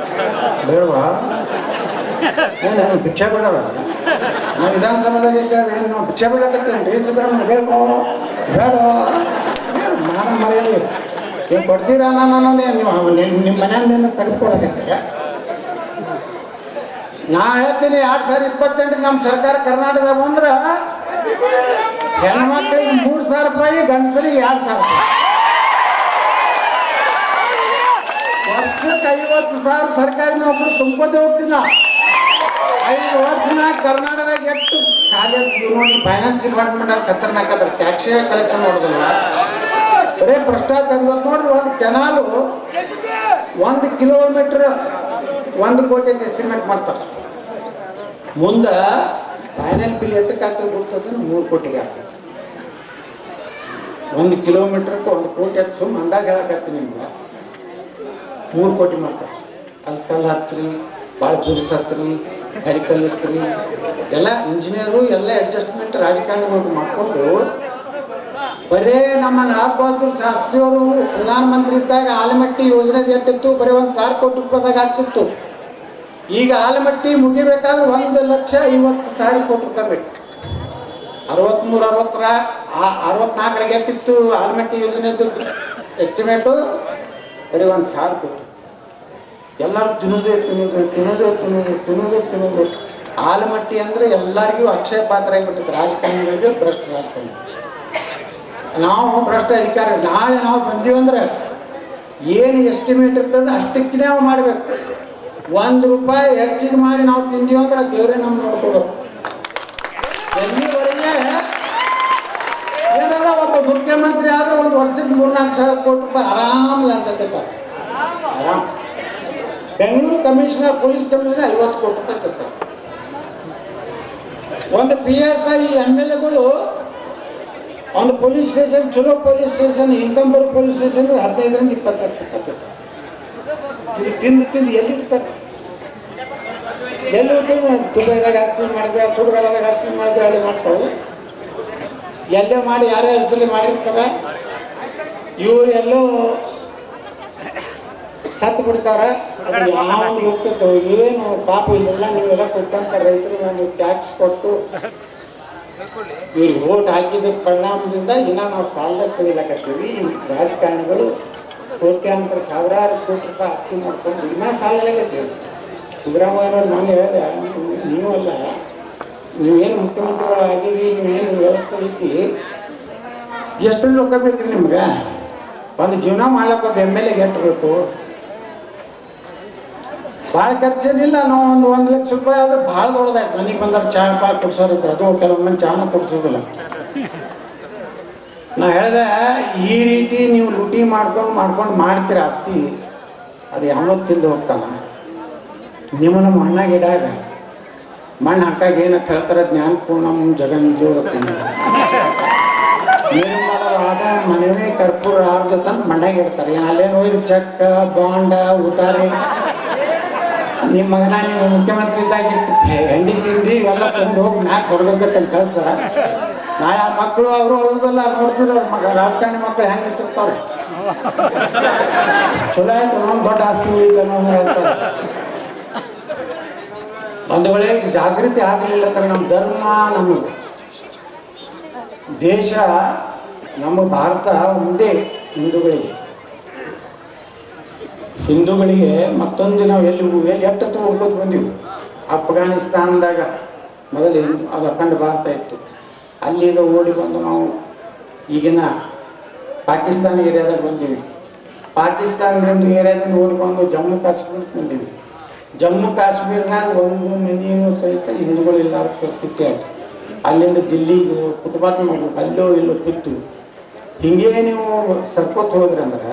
ಬೇಡವಾ? ಏನು ಭಿಕ್ಷಾ ಬೇಡವ? ನಾವು ವಿಧಾನಸಭೆದಾಗ ಕೇಳಿದ್ರೆ ನಾವು ಭಿಕ್ಷಾ ಬೇಡಕತ್ತೀವಿ ಸಿದ್ದರಾಮಯ್ಯ ಬೇಕು ಬೇಡ ಏನು ಮಾನ ಮರ್ಯಾದೆ ನೀವು ಕೊಡ್ತೀರಾ? ನಾನು ನೀವು ನಿಮ್ಮ ಮನೆಯಿಂದ ತೆಗೆದುಕೊಳ್ಳಕತ್ತೀರ? ನಾ ಹೇಳ್ತೀನಿ 2028 ನಮ್ಮ ಸರ್ಕಾರ ಕರ್ನಾಟಕದಾಗ ಬಂದ್ರೆ ಹೆಣ್ಮಕ್ಳಿಗೆ 3,000 ರೂಪಾಯಿ, ಗಂಡಸರಿಗೆ 2,000 ರೂಪಾಯಿ. ವರ್ಷಕ್ಕೆ 50,000 ಸರ್ಕಾರಿ ನೌಕರು ತುಂಬ್ಕೋತೆ ಹೋಗ್ತಿಲ್ಲ. 5 ವರ್ಷನ ಕರ್ನಾಟಕದಾಗ ಎಷ್ಟು ಖಾಲಿ ನೋಡಿ. ಫೈನಾನ್ಸ್ ಡಿಪಾರ್ಟ್ಮೆಂಟ್ ಅಲ್ಲಿ ಖತರ್ನಾಕ್ ಟ್ಯಾಕ್ಸ್ ಕಲೆಕ್ಷನ್ ಮಾಡೋದಿಲ್ಲ, ಬರೇ ಭ್ರಷ್ಟಾಚಾರ. ಇವತ್ತು ನೋಡ್ರಿ, ಒಂದು ಕೆನಾಲು 1 ಕಿಲೋಮೀಟರ್ 1 ಕೋಟಿ ಅಂತ ಎಸ್ಟಿಮೇಟ್ ಮಾಡ್ತಾರೆ. ಮುಂದೆ ಫೈನಲ್ ಬಿಲ್ ಎಷ್ಟಕ್ಕೆ ಆಗ್ತದೆ ಗೊತ್ತದ? 3 ಕೋಟಿಗೆ ಆಗ್ತದೆ. 1 ಕಿಲೋಮೀಟ್ರಕ್ಕೆ 1 ಕೋಟಿ ಅಂತ ಸುಮ್ಮನೆ ಅಂದಾಜು ಹೇಳಕತ್ತೀನಿ ನಿಮ್ಗೆ. 3 ಕೋಟಿ ಮಾಡ್ತಾರೆ. ಕಲ್ಲು ಹತ್ರಿ, ಭಾಳ ಬಿರುಸು ಹತ್ರಿ, ಕರಿಕಲ್ಲು ಹತ್ರಿ, ಎಲ್ಲ ಇಂಜಿನಿಯರು ಎಲ್ಲ ಅಡ್ಜಸ್ಟ್ಮೆಂಟ್ ರಾಜಕಾರಣಿಗಳು ಮಾಡಿಕೊಂಡು ಬರೇ ನಮ್ಮ ಲಾಲ್ ಬಹದ್ದೂರ್ ಶಾಸ್ತ್ರಿ ಅವರು ಪ್ರಧಾನಮಂತ್ರಿ ಇದ್ದಾಗ ಆಲಮಟ್ಟಿ ಯೋಜನೆದು ಎಷ್ಟಿತ್ತು? ಬರೀ 1,000 ಕೋಟಿ ರೂಪಾಯಿದಾಗ ಆಗ್ತಿತ್ತು. ಈಗ ಆಲಮಟ್ಟಿ ಮುಗಿಬೇಕಾದ್ರೆ 1,50,000 ಕೋಟಿ ರೂಪಾಯಿ ಬೇಕು. 64 ಎಷ್ಟಿತ್ತು ಆಲಮಟ್ಟಿ ಯೋಜನೆದು ಎಸ್ಟಿಮೇಟು? ಬರೀ 1,000 ಕೋಟಿ. ಎಲ್ಲರೂ ತಿನ್ನೋದೇ. ಆಲಮಟ್ಟಿ ಅಂದರೆ ಎಲ್ಲರಿಗೂ ಅಕ್ಷಯ ಪಾತ್ರ ಆಗಿಬಿಟ್ಟಿತ್ತು. ರಾಜಕಾರಣಿಗಳಿಗೆ ಭ್ರಷ್ಟ ರಾಜಕಾರಣಿ, ನಾವು ಭ್ರಷ್ಟ ಅಧಿಕಾರಿ. ನಾಳೆ ನಾವು ಬಂದೀವಂದ್ರೆ ಏನು ಎಸ್ಟಿಮೇಟ್ ಇರ್ತದೆ ಅಷ್ಟಕ್ಕೆ ನಾವು ಮಾಡಬೇಕು. 1 ರೂಪಾಯಿ ಹೆಚ್ಚಿಗೆ ಮಾಡಿ ನಾವು ತಿಂದೀವಿ ಅಂದ್ರೆ ದೇವರೇ ನಮ್ಮ ನೋಡ್ಕೋಬೇಕು. ಎಲ್ಲಿವರೆಗೆ ಏನಲ್ಲ, ಒಬ್ಬ ಮುಖ್ಯಮಂತ್ರಿ ಆದ್ರೆ 1 ವರ್ಷಕ್ಕೆ 3-4 ಕೋಟಿ ರೂಪಾಯಿ ಆರಾಮ್ ಲಂಚ ತಿಂತಾರೆ. ಆರಾಮ್. ಬೆಂಗಳೂರು ಕಮಿಷನರ್, ಪೊಲೀಸ್ ಕಮಿಷನರ್ 50 ಕೋಟಿ ರೂಪಾಯಿ ತಿಂತಾರೆ. ಒಂದು PSI MLAಗಳು ಒಂದು ಪೊಲೀಸ್ ಸ್ಟೇಷನ್, ಚಲೋ ಪೊಲೀಸ್ ಸ್ಟೇಷನ್, ಇನ್ಕಮ್ ಬರೋ ಪೊಲೀಸ್ ಸ್ಟೇಷನ್ 15-20 ಲಕ್ಷ ರೂಪಾಯಿ ತಿಂತಾರೆ. ಇದು ತಿಂದು ಎಲ್ಲಿರ್ತಾರೆ? ಎಲ್ಲಿ ಹೋಗ್ತೀವಿ? ದುಬೈದಾಗ ಆಸ್ತಿ ಮಾಡಿದೆ, ಸುಡುಗಾಲದಾಗ ಆಸ್ತಿ ಮಾಡಿದೆ, ಅಲ್ಲಿ ಮಾಡ್ತಾವೆ. ಎಲ್ಲೇ ಮಾಡಿ ಯಾರೇ ಹೆಸರಲ್ಲಿ ಮಾಡಿರ್ತಾರೆ. ಇವ್ರು ಎಲ್ಲೋ ಸತ್ತು ಬಿಡ್ತಾರೆ. ಅದು ಯಾವ್ದು ಹೋಗ್ತಿತ್ತು? ಏನು ಪಾಪ ಇಲ್ಲೆಲ್ಲ ನೀವೆಲ್ಲ ಕೊಟ್ಟಂತ ರೈತರು ನೀವು ಟ್ಯಾಕ್ಸ್ ಕೊಟ್ಟು ಇವ್ರಿಗೆ ಓಟ್ ಹಾಕಿದ ಪರಿಣಾಮದಿಂದ ಇನ್ನೂ ನಾವು ಸಾಲದಾಗ ಕಳಿಲಾಕತ್ತೀವಿ. ರಾಜಕಾರಣಿಗಳು ಕೋಟ್ಯಾಂತರ ಸಾವಿರಾರು ಕೋಟಿ ರೂಪಾಯಿ ಆಸ್ತಿ ಮಾಡ್ಕೊಂಡು ಇನ್ನೂ ಸಾಲಾಗತ್ತೀವಿ. ಸಿದ್ದರಾಮಯ್ಯನವ್ರು ನಾನು ಹೇಳಿದೆ, ನೀವಲ್ಲ, ನೀವೇನು ಮುಖ್ಯಮಂತ್ರಿಗಳಾಗಿರಿ, ನೀವೇನು ವ್ಯವಸ್ಥೆ ಐತಿ, ಎಷ್ಟು ರೊಕ್ಕ ಬೇಕ್ರಿ ನಿಮ್ಗೆ? ಒಂದು ಜೀವನ ಮಾಡ್ಲಿಕ್ಕೆ ಒಬ್ಬ MLA ಎಷ್ಟು ಬೇಕು? ಭಾಳ ಖರ್ಚೇನಿಲ್ಲ. ನಾವು ಒಂದು 1 ಲಕ್ಷ ರೂಪಾಯಿ ಆದ್ರೆ ಭಾಳ ದೊಡ್ಡದಾಯ್ತು. ಮನೆಗೆ ಬಂದ್ರೆ ಚಹಾ ಕುಡ್ಸೋರಿತ್ತು, ಅದು ಕೆಲವೊಮ್ಮೆ ಚಹಾನ ಕುಡಿಸೋದಿಲ್ಲ. ನಾ ಹೇಳಿದೆ, ಈ ರೀತಿ ನೀವು ಲೂಟಿ ಮಾಡ್ಕೊಂಡು ಮಾಡ್ತೀರ ಆಸ್ತಿ, ಅದು ಯಾವತ್ತು ತಿಂದು ಹೋಗ್ತಾನೆ. ನಿಮ್ಮನ್ನು ಮಣ್ಣಾಗ ಇಡಾಗ ಮಣ್ಣು ಹಾಕಾಗ ಏನಂತ ಹೇಳ್ತಾರೆ? ಜ್ಞಾನಪೂರ್ಣಂ ಜಗಂಜ್ಯೋತಿ ನಿರ್ಮಲವಾದ ಮನವೇ ಕರ್ಪೂರ ಆರ್ಜತ ಅಂತ ಮಣ್ಣಾಗ ಇಡ್ತಾರೆ. ಅಲ್ಲೇನು ಹೋಯ್ದು ಚೆಕ್, ಬಾಂಡ, ಉತಾರಿ. ನಿಮ್ಮ ಮಗನ ನೀವು ಮುಖ್ಯಮಂತ್ರಿ ಇದ್ದಾಗ ಇಟ್ಟು ಹೆಂಡಿ ತಿಂದು ಇವೆಲ್ಲ ಕೊಂಡು ಹೋಗಿ ಮ್ಯಾಕ್ ಸ್ವರ್ಗಕ್ಕೆ ಕಳಿಸ್ತಾರೆ. ನಾಳೆ ಆ ಮಕ್ಕಳು ಅವರು ಅಳೋದಲ್ಲ, ನೋಡ್ತಿರೋ ಅವ್ರ ಮಕ್ಕಳು, ರಾಜಕಾರಣಿ ಮಕ್ಕಳು ಹೆಂಗೆ ನಿಂತಿರ್ತಾರೆ. ಚಲೋ ಆಯ್ತು, ನಮ್ಮ ದೊಡ್ಡ ಆಸ್ತಿ ಉಳಿತು ಅನ್ನೋ ಹೇಳ್ತಾರೆ. ಒಂದು ವೇಳೆ ಜಾಗೃತಿ ಆಗಲಿಲ್ಲ ಅಂದ್ರೆ ನಮ್ಮ ಧರ್ಮ, ನಮ್ಮ ದೇಶ, ನಮ್ಮ ಭಾರತ ಒಂದೇ ಹಿಂದೂಗಳಿಗೆ ಮತ್ತೊಂದು ನಾವು ಎಲ್ಲಿ ಎಷ್ಟತ್ತು ಹುಡ್ಕೋತ ಬಂದೀವಿ. ಅಫ್ಘಾನಿಸ್ತಾನದಾಗ ಮೊದಲು ಅದು ಅಖಂಡ ಭಾರತ ಇತ್ತು. ಅಲ್ಲಿಂದ ಓಡಿ ಬಂದು ನಾವು ಈಗಿನ ಪಾಕಿಸ್ತಾನ ಏರಿಯಾದಾಗ ಬಂದೀವಿ. ಪಾಕಿಸ್ತಾನದಿಂದ ಏರಿಯಾದಿಂದ ಓಡಿ ಬಂದು ಜಮ್ಮು ಕಾಶ್ಮೀರಕ್ಕೆ ಬಂದೀವಿ. ಜಮ್ಮು ಕಾಶ್ಮೀರ್ನಾಗ ಒಂದು ಮನೆಯೂ ಸಹಿತ ಹಿಂದೂಗಳಿಲ್ಲ ಪರಿಸ್ಥಿತಿ ಆಯಿತು. ಅಲ್ಲಿಂದ ದಿಲ್ಲಿಗೂ ಫುಟ್ಪಾತ್ ಮಾಡಬೇಕು, ಅಲ್ಲೋ ಇಲ್ಲೋ ಬಿತ್ತು. ಹಿಂಗೇ ನೀವು ಸರ್ಕೋತ್ ಹೋದ್ರಿ ಅಂದ್ರೆ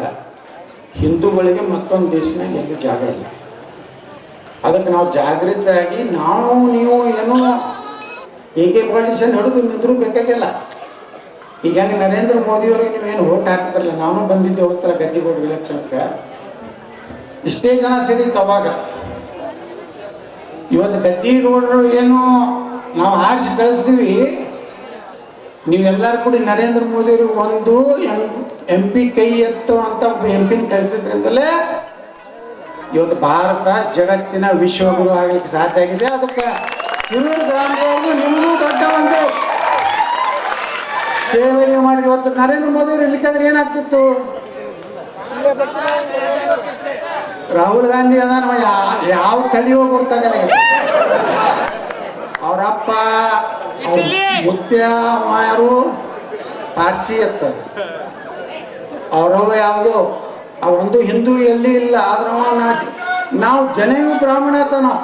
ಹಿಂದೂಗಳಿಗೆ ಮತ್ತೊಂದು ದೇಶನಾಗ ಎಲ್ಲೂ ಜಾಗ ಇಲ್ಲ. ಅದಕ್ಕೆ ನಾವು ಜಾಗೃತರಾಗಿ ನೀವು ಏನೋ ಹೇಗೆ ಪಾಲಿಟಿಷನ್ ಹಿಡಿದು ನಿಂತರೂ ಬೇಕಾಗಿಲ್ಲ. ಈಗ ಹೆಂಗೆ ನರೇಂದ್ರ ಮೋದಿಯವ್ರಿಗೆ ನೀವೇನು ಓಟ್ ಹಾಕಿದ್ರಲ್ಲ, ನಾನು ಬಂದಿದ್ದೆ ಹೋಗ್ಸಲ ಗದ್ದಿಗೋಡು ಇಲೆಕ್ಷನ್ಗೆ. ಇಷ್ಟೇ ಜನ ಸೇರಿತ್ತು ಅವಾಗ. ಇವತ್ತು ಗದ್ದಿಗೌಡರು ಏನು ನಾವು ಆರಿಸಿ ಕಳಿಸ್ತೀವಿ, ನೀವೆಲ್ಲರೂ ಕೂಡಿ ನರೇಂದ್ರ ಮೋದಿಯವ್ರಿಗೆ ಒಂದು MP ಕೈ ಎತ್ತುವಂಥ MP ಕಳಿಸಿದ್ರಿಂದಲೇ ಇವತ್ತು ಭಾರತ ಜಗತ್ತಿನ ವಿಶ್ವಗುರು ಆಗ್ಲಿಕ್ಕೆ ಸಾಧ್ಯ ಆಗಿದೆ. ಅದಕ್ಕೆ ಶಿರೂರು ಗ್ರಾಮದವ್ರಿಗೂ ನಿಮಗೂ ದೊಡ್ಡ ಒಂದು ಸೇವೆ ಮಾಡಿ. ಇವತ್ತು ನರೇಂದ್ರ ಮೋದಿಯವರು ಇರ್ಲಿಕ್ಕಾದ್ರೆ ಏನಾಗ್ತಿತ್ತು? ರಾಹುಲ್ ಗಾಂಧಿ ಅದ ನಮ್ಮ ಯಾವ ತಳಿಯೋ ಗೊತ್ತಾಗಲ್ಲ. ಅವರಪ್ಪ ಮುತ್ಯ ಯಾರು ಪಾರ್ಸಿ ಎತ್ತಾರೆ, ಅವರವ ಯಾವುದೋ ಒಂದು ಹಿಂದೂ ಎಲ್ಲಿ ಇಲ್ಲ. ಆದ್ರೆ ನಾವು ಜನೆಯೂ ಬ್ರಾಹ್ಮಣ ಅಂತ. ನಾವು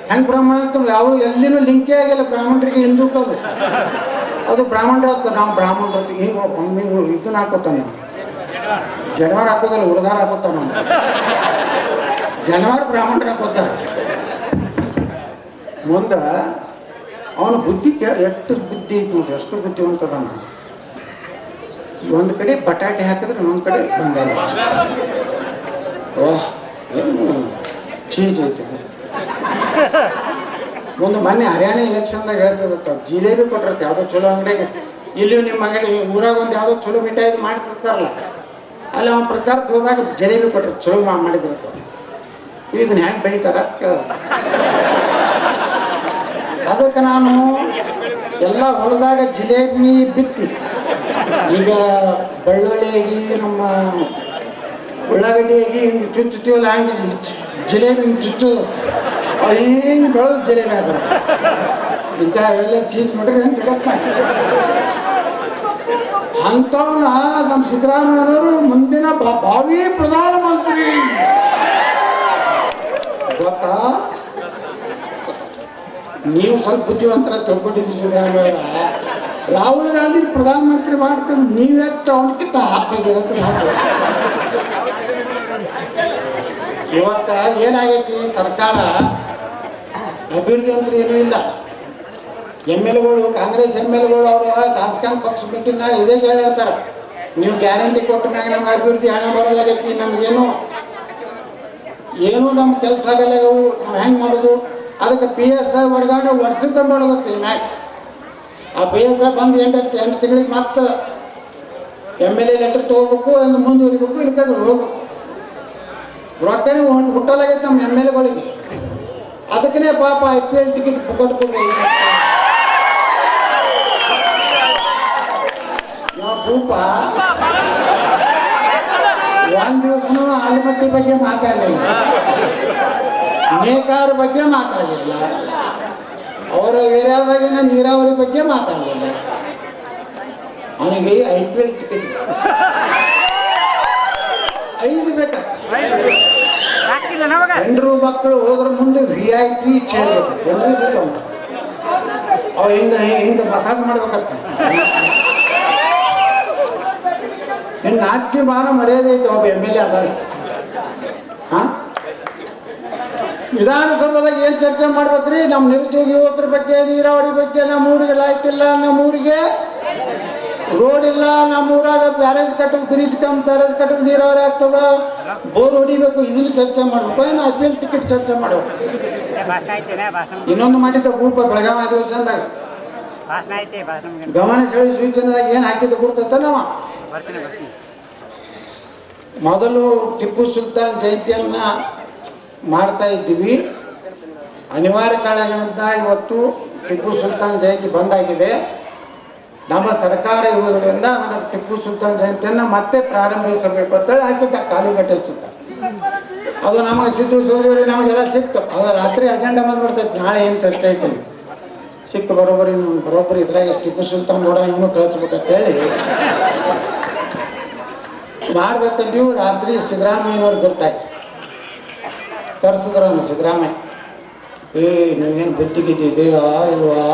ಹೆಂಗೆ ಬ್ರಾಹ್ಮಣ ಅಂತ ಯಾವ ಎಲ್ಲಿನೂ ಲಿಂಕೇ ಆಗಿಲ್ಲ ಬ್ರಾಹ್ಮಣರಿಗೆ ಹಿಂದೂಕದು. ಅದು ಬ್ರಾಹ್ಮಣರು ಅಂತ ನಾವು ಬ್ರಾಹ್ಮಣರು ಅಂತ ಹಿಂಗೆ ಒಮ್ಮೆ ಇದನ್ನ ಹಾಕೋತಾನೆ. ಜನವಾರ ಹಾಕೋದಲ್ಲ, ಹುಡುಗಾರ ಹಾಕೋತಾನ. ಜನವಾರ ಬ್ರಾಹ್ಮಣರು ಹಾಕೋತಾರೆ. ಮುಂದೆ ಅವನ ಬುದ್ಧಿ ಎಷ್ಟು ಬುದ್ಧಿ ಐತಿ ನೋಡಿ, ಎಷ್ಟು ಬುದ್ಧಿವಂತದ. ಒಂದು ಕಡೆ ಬಟಾಟೆ ಹಾಕಿದ್ರೆ ಇನ್ನೊಂದು ಕಡೆ ಬಂಗಾರ. ಓಹ್ ಏನು ಚೀಸ್ ಐತಿದೆ. ಒಂದು ಮೊನ್ನೆ ಹರಿಯಾಣ ಎಲೆಕ್ಷನ್ದಾಗ ಹೇಳ್ತದತ್ತ, ಜಿಲೇಬಿ ಕೊಟ್ಟಿರತ್ತೆ ಯಾವುದೋ ಚಲೋ ಅಂಗಡಿಗೆ. ಇಲ್ಲಿ ನಿಮ್ಮ ಅಂಗಡಿ ಊರಾಗ ಒಂದು ಯಾವುದೋ ಚಲೋ ಮಿಠಾಯಿ ಮಾಡ್ತಿರ್ತಾರಲ್ಲ, ಅಲ್ಲಿ ಅವ್ನು ಪ್ರಚಾರಕ್ಕೆ ಹೋದಾಗ ಜಿಲೇಬಿ ಕೊಟ್ಟರೆ ಚಲೋ ಮಾಡಿದಿರತ್ತ. ಇದನ್ನ ಹೆಂಗೆ ಬೆಳಿತಾರ ಅಂತ ಕೇಳೋದು. ಅದಕ್ಕೆ ನಾನು ಎಲ್ಲ ಹೊಲದಾಗ ಜಿಲೇಬಿ ಬಿತ್ತಿ, ಈಗ ಬೆಳ್ಳುಳ್ಳಿಯಾಗಿ ನಮ್ಮ ಉಳ್ಳಾಗಡ್ಡಿಯಾಗಿ ಹಿಂಗೆ ಚುಚ್ಚುತ್ತೀವಲ್ಲ, ಹಂಗೆ ಜಿಲೇಬಿ ಹಿಂಗೆ ಚುಚ್ಚು ಹಿಂಗೆ ಬೆಳೆದು ಜಿಲೇಬಿ ಆಗ್ಬಿಡ್ತಾರೆ. ಇಂಥವೆಲ್ಲ ಚೀಸ್ ಮಾಡಿದ್ರೆ ಅಂತ ಜಗತ್ನಾಗ ಅಂಥವನ್ನ ನಮ್ಮ ಸಿದ್ದರಾಮಯ್ಯನವರು ಮುಂದಿನ ಭಾವಿ ಪ್ರಧಾನಮಂತ್ರಿ ಗೊತ್ತಾ. ನೀವು ಸ್ವಲ್ಪ ಬುದ್ಧಿವಂತರ ತಿಳ್ಕೊಂಡಿದ್ದೀವಿ. ಸಿದ್ದರಾಮಯ್ಯ ರಾಹುಲ್ ಗಾಂಧಿ ಪ್ರಧಾನಮಂತ್ರಿ ಮಾಡ್ಕೊಂಡು ನೀವೆಷ್ಟು ಅವನಕ್ಕಿಂತ ಹಾಕಿರತ್ತೆ. ಇವತ್ತ ಏನಾಗೈತಿ, ಸರ್ಕಾರ ಅಭಿವೃದ್ಧಿ ಅಂತ ಏನೂ ಇಲ್ಲ. MLAಗಳು ಕಾಂಗ್ರೆಸ್ MLAಗಳು ಅವರು ಶಾಸಕಾಂಗ ಪಕ್ಷ ಬಿಟ್ಟಿನ ಇದೇ ಹೇಳ್ತಾರೆ, ನೀವು ಗ್ಯಾರಂಟಿ ಕೊಟ್ಟ ಮ್ಯಾಗ ನಮ್ಗೆ ಅಭಿವೃದ್ಧಿ ಹಣ ಬರಲಾಗೈತಿ, ನಮಗೇನು ನಮ್ಮ ಕೆಲಸ ಆಗಲ್ಲಾಗವು, ನಾವು ಹೆಂಗೆ ಮಾಡೋದು. ಅದಕ್ಕೆ PSI ವರ್ಗಾವಣೆ ವರ್ಷಕ್ಕೆ ಮಾಡೋದಕ್ಕೆ ಮ್ಯಾಗ. ಆ PSI ಬಂದು 8 ತಿಂಗಳಿಗೆ ಮತ್ತೆ MLA ಲೆಟರ್ ತೊಗೋಬೇಕು, ಅಲ್ಲಿ ಮುಂದುವರಿಬೇಕು, ಇಲ್ಕಂದ್ರೆ ಹೋಗ್ಬೇಕು. ರೊಕ್ಕನೇ ಹುಟ್ಟಲಾಗೈತೆ ನಮ್ಮ MLAಗಳಿಗೆ. ಅದಕ್ಕೇ ಪಾಪ IPL ಟಿಕೆಟ್ ಕೊಟ್ಕೊಡ್ರಿ. ಭೂಪ ಒಂದು ದಿವಸನೂ ಆಲಮಟ್ಟಿ ಬಗ್ಗೆ ಮಾತಾಡಲಿಲ್ಲ, ನೇಕಾರ ಬಗ್ಗೆ ಮಾತಾಡಲಿಲ್ಲ, ಅವರ ಏರಿಯಾದಾಗಿನ ನೀರಾವರಿ ಬಗ್ಗೆ ಮಾತಾಡಲಿಲ್ಲ. ಅವನಿಗೆ IPL ಟಿಕೆಟ್ 5 ಬೇಕಂತ. ಹೆಂಡ್ರು ಮಕ್ಕಳು ಹೋದ್ರ ಮುಂದೆ VIP ಚೇರ್ ಬೇಕಂತ. ಅವ ಹಿಂಗೆ ಮಸಾಜ್ ಮಾಡ್ಬೇಕಂತ. ಇನ್ನು ನಾಚಿಕೆ ಬಾರ ಮರ್ಯಾದೆ ಐತೆ ಒಬ್ಬ MLA ಅದಾರ. ಹಾಂ, ವಿಧಾನಸೌಧದಾಗ ಏನು ಚರ್ಚೆ ಮಾಡ್ಬೇಕ್ರಿ? ನಮ್ಮ ನಿರುದ್ಯೋಗಿ ಯುವಕರ ಬಗ್ಗೆ, ನೀರಾವರಿ ಬಗ್ಗೆ, ನಮ್ಮ ಊರಿಗೆ ಲೈಟ್ ಇಲ್ಲ, ನಮ್ಮ ಊರಿಗೆ ರೋಡ್ ಇಲ್ಲ, ನಮ್ಮ ಊರಾಗ ಬ್ಯಾರೇಜ್ ಕಟ್ಟಬೇಕು, ಬ್ರಿಡ್ಜ್ ಬ್ಯಾರೇಜ್ ಕಟ್ಟಿದ್ರೆ ನೀರಾವರಿ ಆಗ್ತದ, ಬೋರ್ ಹೊಡಿಬೇಕು, ಇದನ್ನು ಚರ್ಚೆ ಮಾಡ್ಬೇಕು. ಏನು IPL ಟಿಕೆಟ್ ಚರ್ಚೆ ಮಾಡ್ಬೇಕು. ಇನ್ನೊಂದು ಮಾಡಿದ್ದ ಭೂಪ ಬೆಳಗಾವಿ ಅಧಿವೇಶನದಾಗ ಗಮನ ಸೆಳೆಯುವ ಸೂಚನೆದಾಗ ಏನು ಹಾಕಿದ್ದು ಗುರ್ತತ್ತ. ನಾವು ಮೊದಲು ಟಿಪ್ಪು ಸುಲ್ತಾನ್ ಜಯಂತಿಯನ್ನ ಮಾಡ್ತಾ ಇದ್ದೀವಿ. ಅನಿವಾರ್ಯ ಕಾರಣಗಳಿಂದ ಇವತ್ತು ಟಿಪ್ಪು ಸುಲ್ತಾನ್ ಜಯಂತಿ ಬಂದಾಗಿದೆ. ನಮ್ಮ ಸರ್ಕಾರ ಇರುವುದರಿಂದ ನನಗೆ ಟಿಪ್ಪು ಸುಲ್ತಾನ್ ಜಯಂತಿಯನ್ನು ಮತ್ತೆ ಪ್ರಾರಂಭಿಸಬೇಕು ಅಂತೇಳಿ ಹಾಕಿದ್ದ ಕಾಲಿಗಟ್ಟೆ ಸುತ್ತ. ಅದು ನಮಗೆ ಸಿದ್ದು ಸೋದರಿ ನಮಗೆಲ್ಲ ಸಿಕ್ತು. ಅದು ರಾತ್ರಿ ಅಜೆಂಡಾ ಬಂದ್ಬಿಡ್ತೈತೆ, ನಾಳೆ ಏನು ಚರ್ಚೆ ಐತೆ ಸಿಕ್ಕು ಬರೋಬ್ಬರಿ ಇದ್ರಾಗ ಟಿಪ್ಪು ಸುಲ್ತಾನ್ ನೋಡ ಇವನು ಕಳಿಸ್ಬೇಕಂತೇಳಿ ಮಾಡ್ಬೇಕಂದೀವಿ. ರಾತ್ರಿ ಸಿದ್ದರಾಮಯ್ಯನವ್ರಿಗೆ ಗೊತ್ತಾಯ್ತು, ಕರ್ಸಿದ್ರು ಸಿದ್ದರಾಮಯ್ಯ. ನೀವೇನು ಬುದ್ಧಿಗಿದ್ದೀಯಾ ಇಲ್ವಾ?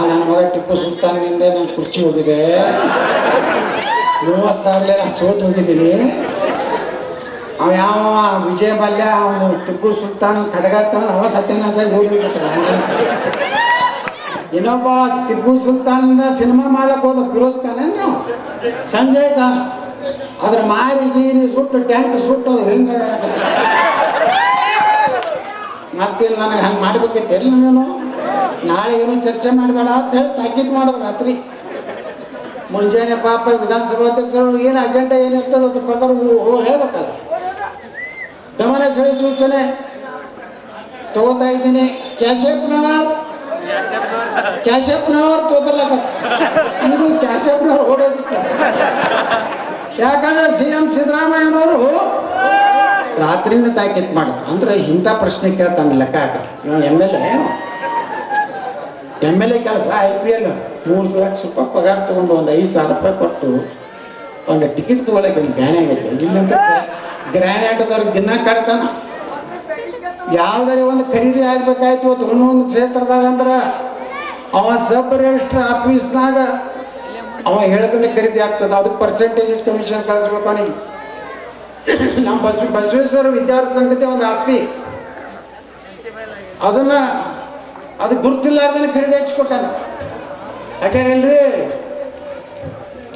ನನ್ನ ಮಗ ಟಿಪ್ಪು ಸುಲ್ತಾನ್ನಿಂದ ನನ್ನ ಕುರ್ಚಿ ಹೋಗಿದೆ, 30,000 ನಾನು ಸೋತು ಹೋಗಿದ್ದೀನಿ. ಅವ ಯಾವ ವಿಜಯ ಮಲ್ಯ ಅವನು ಟಿಪ್ಪು ಸುಲ್ತಾನ್ ಖಡ್ಗತ್ತ ಅವ ಸತ್ಯನಾಥಾಗಿ ಹೋಗಿಬಿಟ್ರೆ. ಇನ್ನೊಬ್ಬ ಟಿಪ್ಪು ಸುಲ್ತಾನ್ ಸಿನಿಮಾ ಮಾಡಕ್ಕೆ ಹೋದ ಫಿರೋಜ್ ಖಾನ್, ಸಂಜಯ್ ಖಾನ್ ಅದ್ರ ಮಾರಿ ಗೀರಿ ಸುಟ್ಟು ಟ್ಯಾಂಕ್ ಸುಟ್ಟು ಅದು ಹೆಂಗೆ ಮತ್ತೇನು ನನಗೆ ಹಂಗೆ ಮಾಡ್ಬೇಕೈತೆ ಎಲ್ಲ ನೀನು ನಾಳೆ ಏನು ಚರ್ಚೆ ಮಾಡಬೇಡ ಅಂತ ಹೇಳಿ ತಾಕೀತು ಮಾಡೋದು ರಾತ್ರಿ ಮುಂಜಾನೆ ಪಾಪ ವಿಧಾನಸಭಾಧ್ಯಕ್ಷರು ಏನು ಅಜೆಂಡಾ ಏನಿರ್ತದೆ ಅದ್ರ ಪ್ರಕಾರ ಹೇಳ್ಬೇಕಲ್ಲ ಗಮನ ಸೆಳೆ ಸೂಚನೆ ತಗೋತಾ ಇದ್ದೀನಿ ಕ್ಯಾಶಪ್ಪನವ್ರು ತೋದರ್ಲಕ್ಕ ಇದು ಕ್ಯಾಶಪ್ಪನವ್ರು ಓಡೋಗಿತ್ತು ಯಾಕಂದ್ರೆ CM ಸಿದ್ದರಾಮಯ್ಯನವರು ರಾತ್ರಿಯಿಂದ ತಾಕೀತು ಮಾಡಿದ್ರು ಅಂದ್ರೆ ಇಂಥ ಪ್ರಶ್ನೆ ಕೇಳ್ತಾನೆ ಲೆಕ್ಕ ಹಾಕಿ ಎಮ್ ಎಲ್ ಎ ಕೆಲಸ IPL 3 ಲಕ್ಷ ರೂಪಾಯಿ ಪಗಾರ ತೊಗೊಂಡು ಒಂದು 5,000 ರೂಪಾಯಿ ಕೊಟ್ಟು ಒಂದು ಟಿಕೆಟ್ ತೊಗೊಳಕ್ಕೆ ಬ್ಯಾನ್ ಆಗೈತೆ ಇಲ್ಲಂತ ಗ್ರ್ಯಾನೇಟದವ್ರಿಗೆ ದಿನ ಕಟ್ತಾನ ಯಾವುದಾರ ಒಂದು ಖರೀದಿ ಆಗ್ಬೇಕಾಯ್ತು ಅದು ಒಂದೊಂದು ಕ್ಷೇತ್ರದಾಗ ಅಂದ್ರೆ ಅವ ಸಬ್ ರಿಜಿಸ್ಟ್ರ್ ಆಫೀಸ್ನಾಗ ಅವ ಹೇಳಿದ್ರೆ ಖರೀದಿ ಆಗ್ತದೆ ಅದಕ್ಕೆ ಪರ್ಸೆಂಟೇಜ್ ಕಮಿಷನ್ ಕಳಿಸ್ಬೇಕು ಅವನಿಗೆ ನಮ್ಮ ಬಸವೇಶ್ವರ ವಿದ್ಯಾರ್ಥಿ ಸಂಘತೆ ಒಂದು ಆಸ್ತಿ ಅದನ್ನ ಅದು ಗುರುತಿಲ್ಲಾರ್ದನ್ನ ಖರೀದಿ ಹಚ್ಕೊಟ್ಟಾನ ಯಾಕಂದ್ರಿ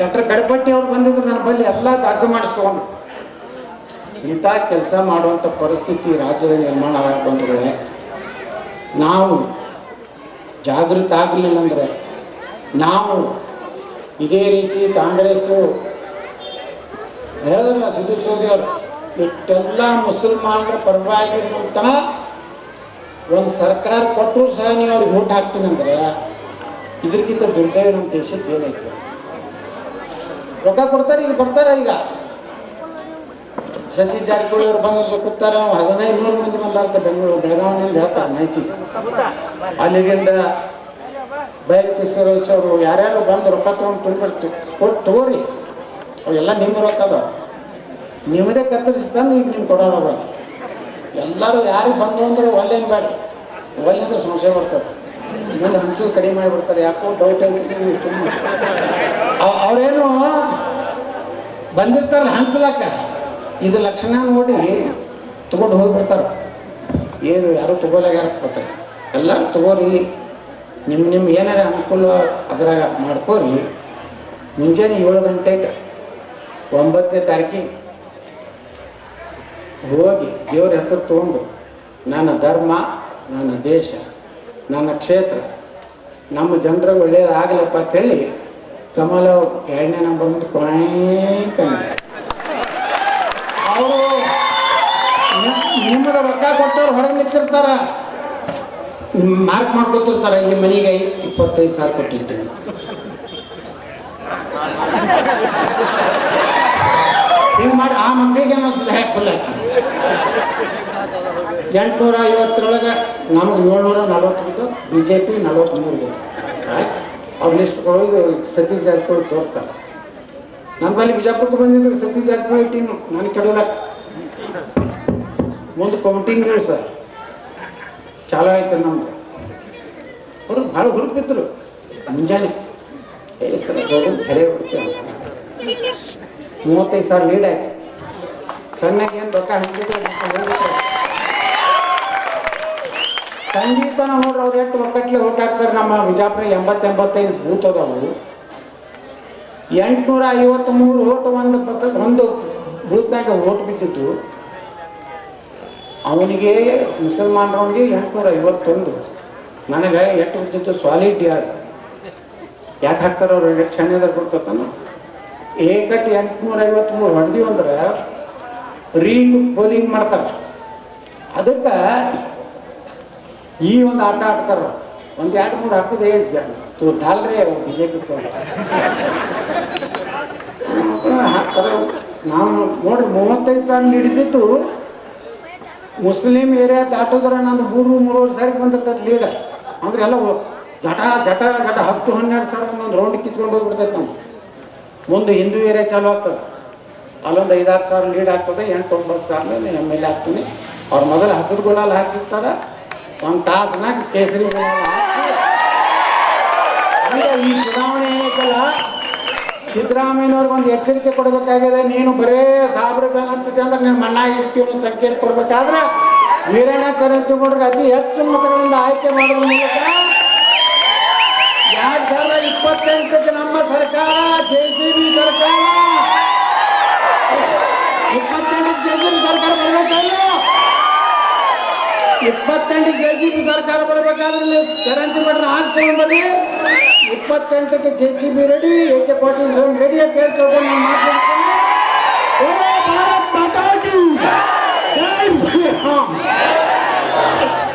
ಡಾಕ್ಟರ್ ಗಡಪಟ್ಟಿ ಅವ್ರು ಬಂದಿದ್ರು ನನ್ನ ಬಳಿ ಎಲ್ಲ ಡಾಕ್ಯುಮೆಂಟ್ಸ್ ತೊಗೊಂಡು ಇಂಥ ಕೆಲಸ ಮಾಡುವಂಥ ಪರಿಸ್ಥಿತಿ ರಾಜ್ಯದ ನಿರ್ಮಾಣ ಆಗಕ್ಕೆ ಬಂಧುಗಳೇ ನಾವು ಜಾಗೃತ ಆಗಲಿಲ್ಲ ಅಂದರೆ ನಾವು ಇದೇ ರೀತಿ ಕಾಂಗ್ರೆಸ್ಸು ಹೇಳಿದ್ರಲ್ಲ ಸಿದ್ದು ಸೋದಿ ಅವರು ಇಷ್ಟೆಲ್ಲ ಮುಸಲ್ಮಾನರ ಪರವಾಗಿರುವಂತಹ ಒಂದು ಸರ್ಕಾರ ಕೊಟ್ಟರು ಸಹ ನೀವು ಅವ್ರಿಗೆ ಓಟ್ ಹಾಕ್ತೀನಂದ್ರೆ ಇದಕ್ಕಿಂತ ದುರ್ದೈವ ನಮ್ಮ ದೇಶದ್ದು ಏನೈತೆ ರೊಕ್ಕ ಕೊಡ್ತಾರೆ ಈಗ ಬರ್ತಾರೆ ಈಗ ಸತೀಶ್ ಜಾರಕಿಹೊಳಿ ಅವ್ರು ಬಂದು ಕೂತಾರೆ 1500 ಮಂದಿ ಬಂದಾರ್ಥ ಬೆಂಗಳೂರು ಬೆಳಗಾವಿನಿಂದ ಹೇಳ್ತಾರೆ ಮಾಹಿತಿ ಅಲ್ಲಿಂದ ಬೈರತಿ ಸುರೇಶ್ ಅವರು ಯಾರ್ಯಾರು ಬಂದು ರೊಕ್ಕ ತೊಗೊಂಡು ತುಂಬಿಡ್ತು ಕೊಟ್ಟು ತಗೋರಿ ಅವೆಲ್ಲ ನಿಮ್ಮ ರೊಕ್ಕ ಅದಾವ ನಿಮ್ಮದೇ ಕತ್ತರಿಸಿ ತಂದು ಈಗ ನಿಮ್ಗೆ ಕೊಡೋಣ ಎಲ್ಲರೂ ಯಾರಿಗೆ ಬಂದು ಅಂದ್ರೆ ಒಲ್ಲೇನು ಬೇಡ ಒಲ್ಲೆ ಅಂದ್ರೆ ಸಂಶಯ ಬರ್ತದೆ ಮುಂದೆ ಹಂಚು ಕಡಿಮೆ ಮಾಡಿಬಿಡ್ತಾರೆ ಯಾಕೋ ಡೌಟ್ ಐತಿ ಸುಮ್ಮನೆ ಅವರೇನು ಬಂದಿರ್ತಾರಲ್ಲ ಹಂಚಲಕ್ಕ ಇದು ಲಕ್ಷಣ ನೋಡಿ ತೊಗೊಂಡು ಹೋಗಿಬಿಡ್ತಾರೆ ಏನು ಯಾರು ತೊಗೊಲಾಗ್ಯಾರ ಬರ್ತಾರೆ ಎಲ್ಲರೂ ತಗೋರಿ ನಿಮ್ಮ ಏನಾರ ಅನುಕೂಲ ಅದ್ರಾಗ ಮಾಡ್ಕೋರಿ ಮುಂಜಾನೆ 7 ಗಂಟೆಗೆ 9ನೇ ತಾರೀಕಿಗೆ ಹೋಗಿ ದೇವ್ರ ಹೆಸರು ತೊಗೊಂಡು ನನ್ನ ಧರ್ಮ ನನ್ನ ದೇಶ ನನ್ನ ಕ್ಷೇತ್ರ ನಮ್ಮ ಜನರಿಗೆ ಒಳ್ಳೆಯದಾಗಲಪ್ಪ ಅಂತೇಳಿ ಕಮಲ 2ನೇ ನಂಬರ್ ಮುಂದೆ ಕೊಯ್ತಾನೆ ಅವರು ನಿಮ್ಮದ ರೊಕ್ಕ ಕೊಟ್ಟವ್ರು ಹೊರಗೆ ನಿಂತಿರ್ತಾರ ಮಾರ್ಕ್ ಮಾಡ್ಕೊತಿರ್ತಾರೆ ಇಲ್ಲಿ ಮನೆಗೆ 25,000 ಕೊಟ್ಟಿರ್ತೀನಿ ಹಿಂಗೆ ಮಾಡಿ ಆ ಮಕ್ಕಳಿಗೆ ಅನ್ನಿಸ್ತದೆ ಫುಲ್ 850 ನಮಗೆ 740 ಬಿತ್ತು BJP 43 ಬಿತ್ತು ಅವ್ರು ಲಿಸ್ಟ್ಗಳು ಇದು ಸತೀಶ್ ಜಾರಕಿಹೊಳಿ ತೋರ್ತಾರೆ ನನ್ನ ಬಳಿ ಬಿಜಾಪುರಕ್ಕೆ ಬಂದಿದ್ರು ಸತೀಶ್ ಜಾರಕಿಹೊಳಿ ಟೀಮ್ ನಾನು ಕೆಡೋಲಕ್ಕೆ ಮುಂದೆ ಕೌಂಟಿಂಗ್ ಸರ್ ಚಾಲೂ ಆಯ್ತು ನಮ್ಗೆ ಅವರು ಭಾಳ ಹುರುಪಿದ್ರು ಮುಂಜಾನೆ ಸರ್ ಹೋಗೋದು ಕೆಡೆ ಬಿಡ್ತೇವೆ 35,000 ಲೀಡ್ ಆಯ್ತು ಸಣ್ಣಗೆ ಏನು ರೊಕ್ಕ ಹಂಚಿದ್ರೆ ಸಂಗೀತನ ನೋಡ್ರಿ ಅವ್ರು ಎಷ್ಟು ಒಕ್ಕಟ್ಲೆ ಓಟ್ ಹಾಕ್ತಾರೆ ನಮ್ಮ ಬಿಜಾಪುರ 80-85 ಬೂತ್ ಅದಾವು 853 ಓಟ್ ಒಂದು ಬೂತ್ನಾಗ ಓಟ್ ಬಿದ್ದಿತ್ತು ಅವನಿಗೆ ಮುಸಲ್ಮಾನರವನಿಗೆ 851 ನನಗೆ ಎಷ್ಟು ಬಿದ್ದಿತ್ತು ಸಾಲಿಡ್ ಯಾರು ಯಾಕೆ ಹಾಕ್ತಾರೆ ಅವ್ರು ಎಷ್ಟು ಸಣ್ಣದಾರು ಕೊಡ್ತಾನ ಏಕಟ್ಟು 853 ಹೊಡೆದಿವಿ ಅಂದ್ರೆ ಪೋಲಿಂಗ್ ಮಾಡ್ತಾರೆ ಅದಕ್ಕೆ ಈ ಒಂದು ಆಟ ಆಡ್ತಾರ 1-2-3 ಹಾಕೋದೇ ಢಾಲ್ರೆ BJP ಹಾಕ್ತಾರೆ ನಾವು ನೋಡ್ರಿ 35,000 ನೀಡಿದ್ದು ಮುಸ್ಲಿಂ ಏರಿಯಾ ದಾಟೋದ್ರೆ ನಂದು 3-3.5 ಸಾವಿರ ಬಂದಿರ್ತದೆ ಲೀಡ್ ಅಂದ್ರೆ ಎಲ್ಲ ಜಟ 10-12 ಸಾವಿರ ಒಂದು ರೌಂಡ್ ಕಿತ್ಕೊಂಡು ಹೋಗ್ಬಿಡ್ತೈತೆ ನಾವು ಮುಂದೆ ಹಿಂದೂ ಏರಿಯಾ ಚಾಲು ಆಗ್ತದೆ ಅಲ್ಲೊಂದು 5-6 ಸಾವಿರ ಲೀಡ್ ಆಗ್ತದೆ 8-9 ಸಾವಿರ MLA ಆಗ್ತೀನಿ ಅವ್ರು ಮೊದಲು ಹಸಿರು ಗುಲಾಲ್ ಹಾರಿಸಿರ್ತಾರೆ ಒಂದು ತಾಸನಾಗ ಕೇಸರಿ ಗುಲಾಲ್ ಹಾಕಿ ಹಂಗೆ ಈ ಚುನಾವಣೆ ಐತಲ್ಲ ಸಿದ್ದರಾಮಯ್ಯನವ್ರಿಗೆ ಒಂದು ಎಚ್ಚರಿಕೆ ಕೊಡಬೇಕಾಗಿದೆ ನೀನು ಬರೇ ಸಾಬ್ರೆ ಬೇನ್ ಅಂತಿದ್ದೆ ಅಂದ್ರೆ ನೀನು ಮಣ್ಣಾಗಿ ಇಡ್ತೀವಿ ಅನ್ನೋ ಸಂಕೇತ ಕೊಡ್ಬೇಕಾದ್ರೆ ವೀರಣ್ಣ ಚರಂತಿಗೌಡ್ರಿಗೆ ಅತಿ ಹೆಚ್ಚು ಮತಗಳಿಂದ ಆಯ್ಕೆ ಮಾಡೋದ್ರ ಮೂಲಕ 2028ಕ್ಕೆ ನಮ್ಮ ಸರ್ಕಾರ JCB ಸರ್ಕಾರ 28 JCB ಸರ್ಕಾರ ಬರಬೇಕಾದ್ರೆ ಚರಂತಿ ಮಠದ ಆರ್ಸ್ ತಗೊಂಡ್ಬರ್ರಿ. 28ಕ್ಕೆ JCB ರೆಡಿ, AK-47 ರೆಡಿ ಅಂತ ಹೇಳ್ಕೊಂಡು ನಾನು ಮಾತು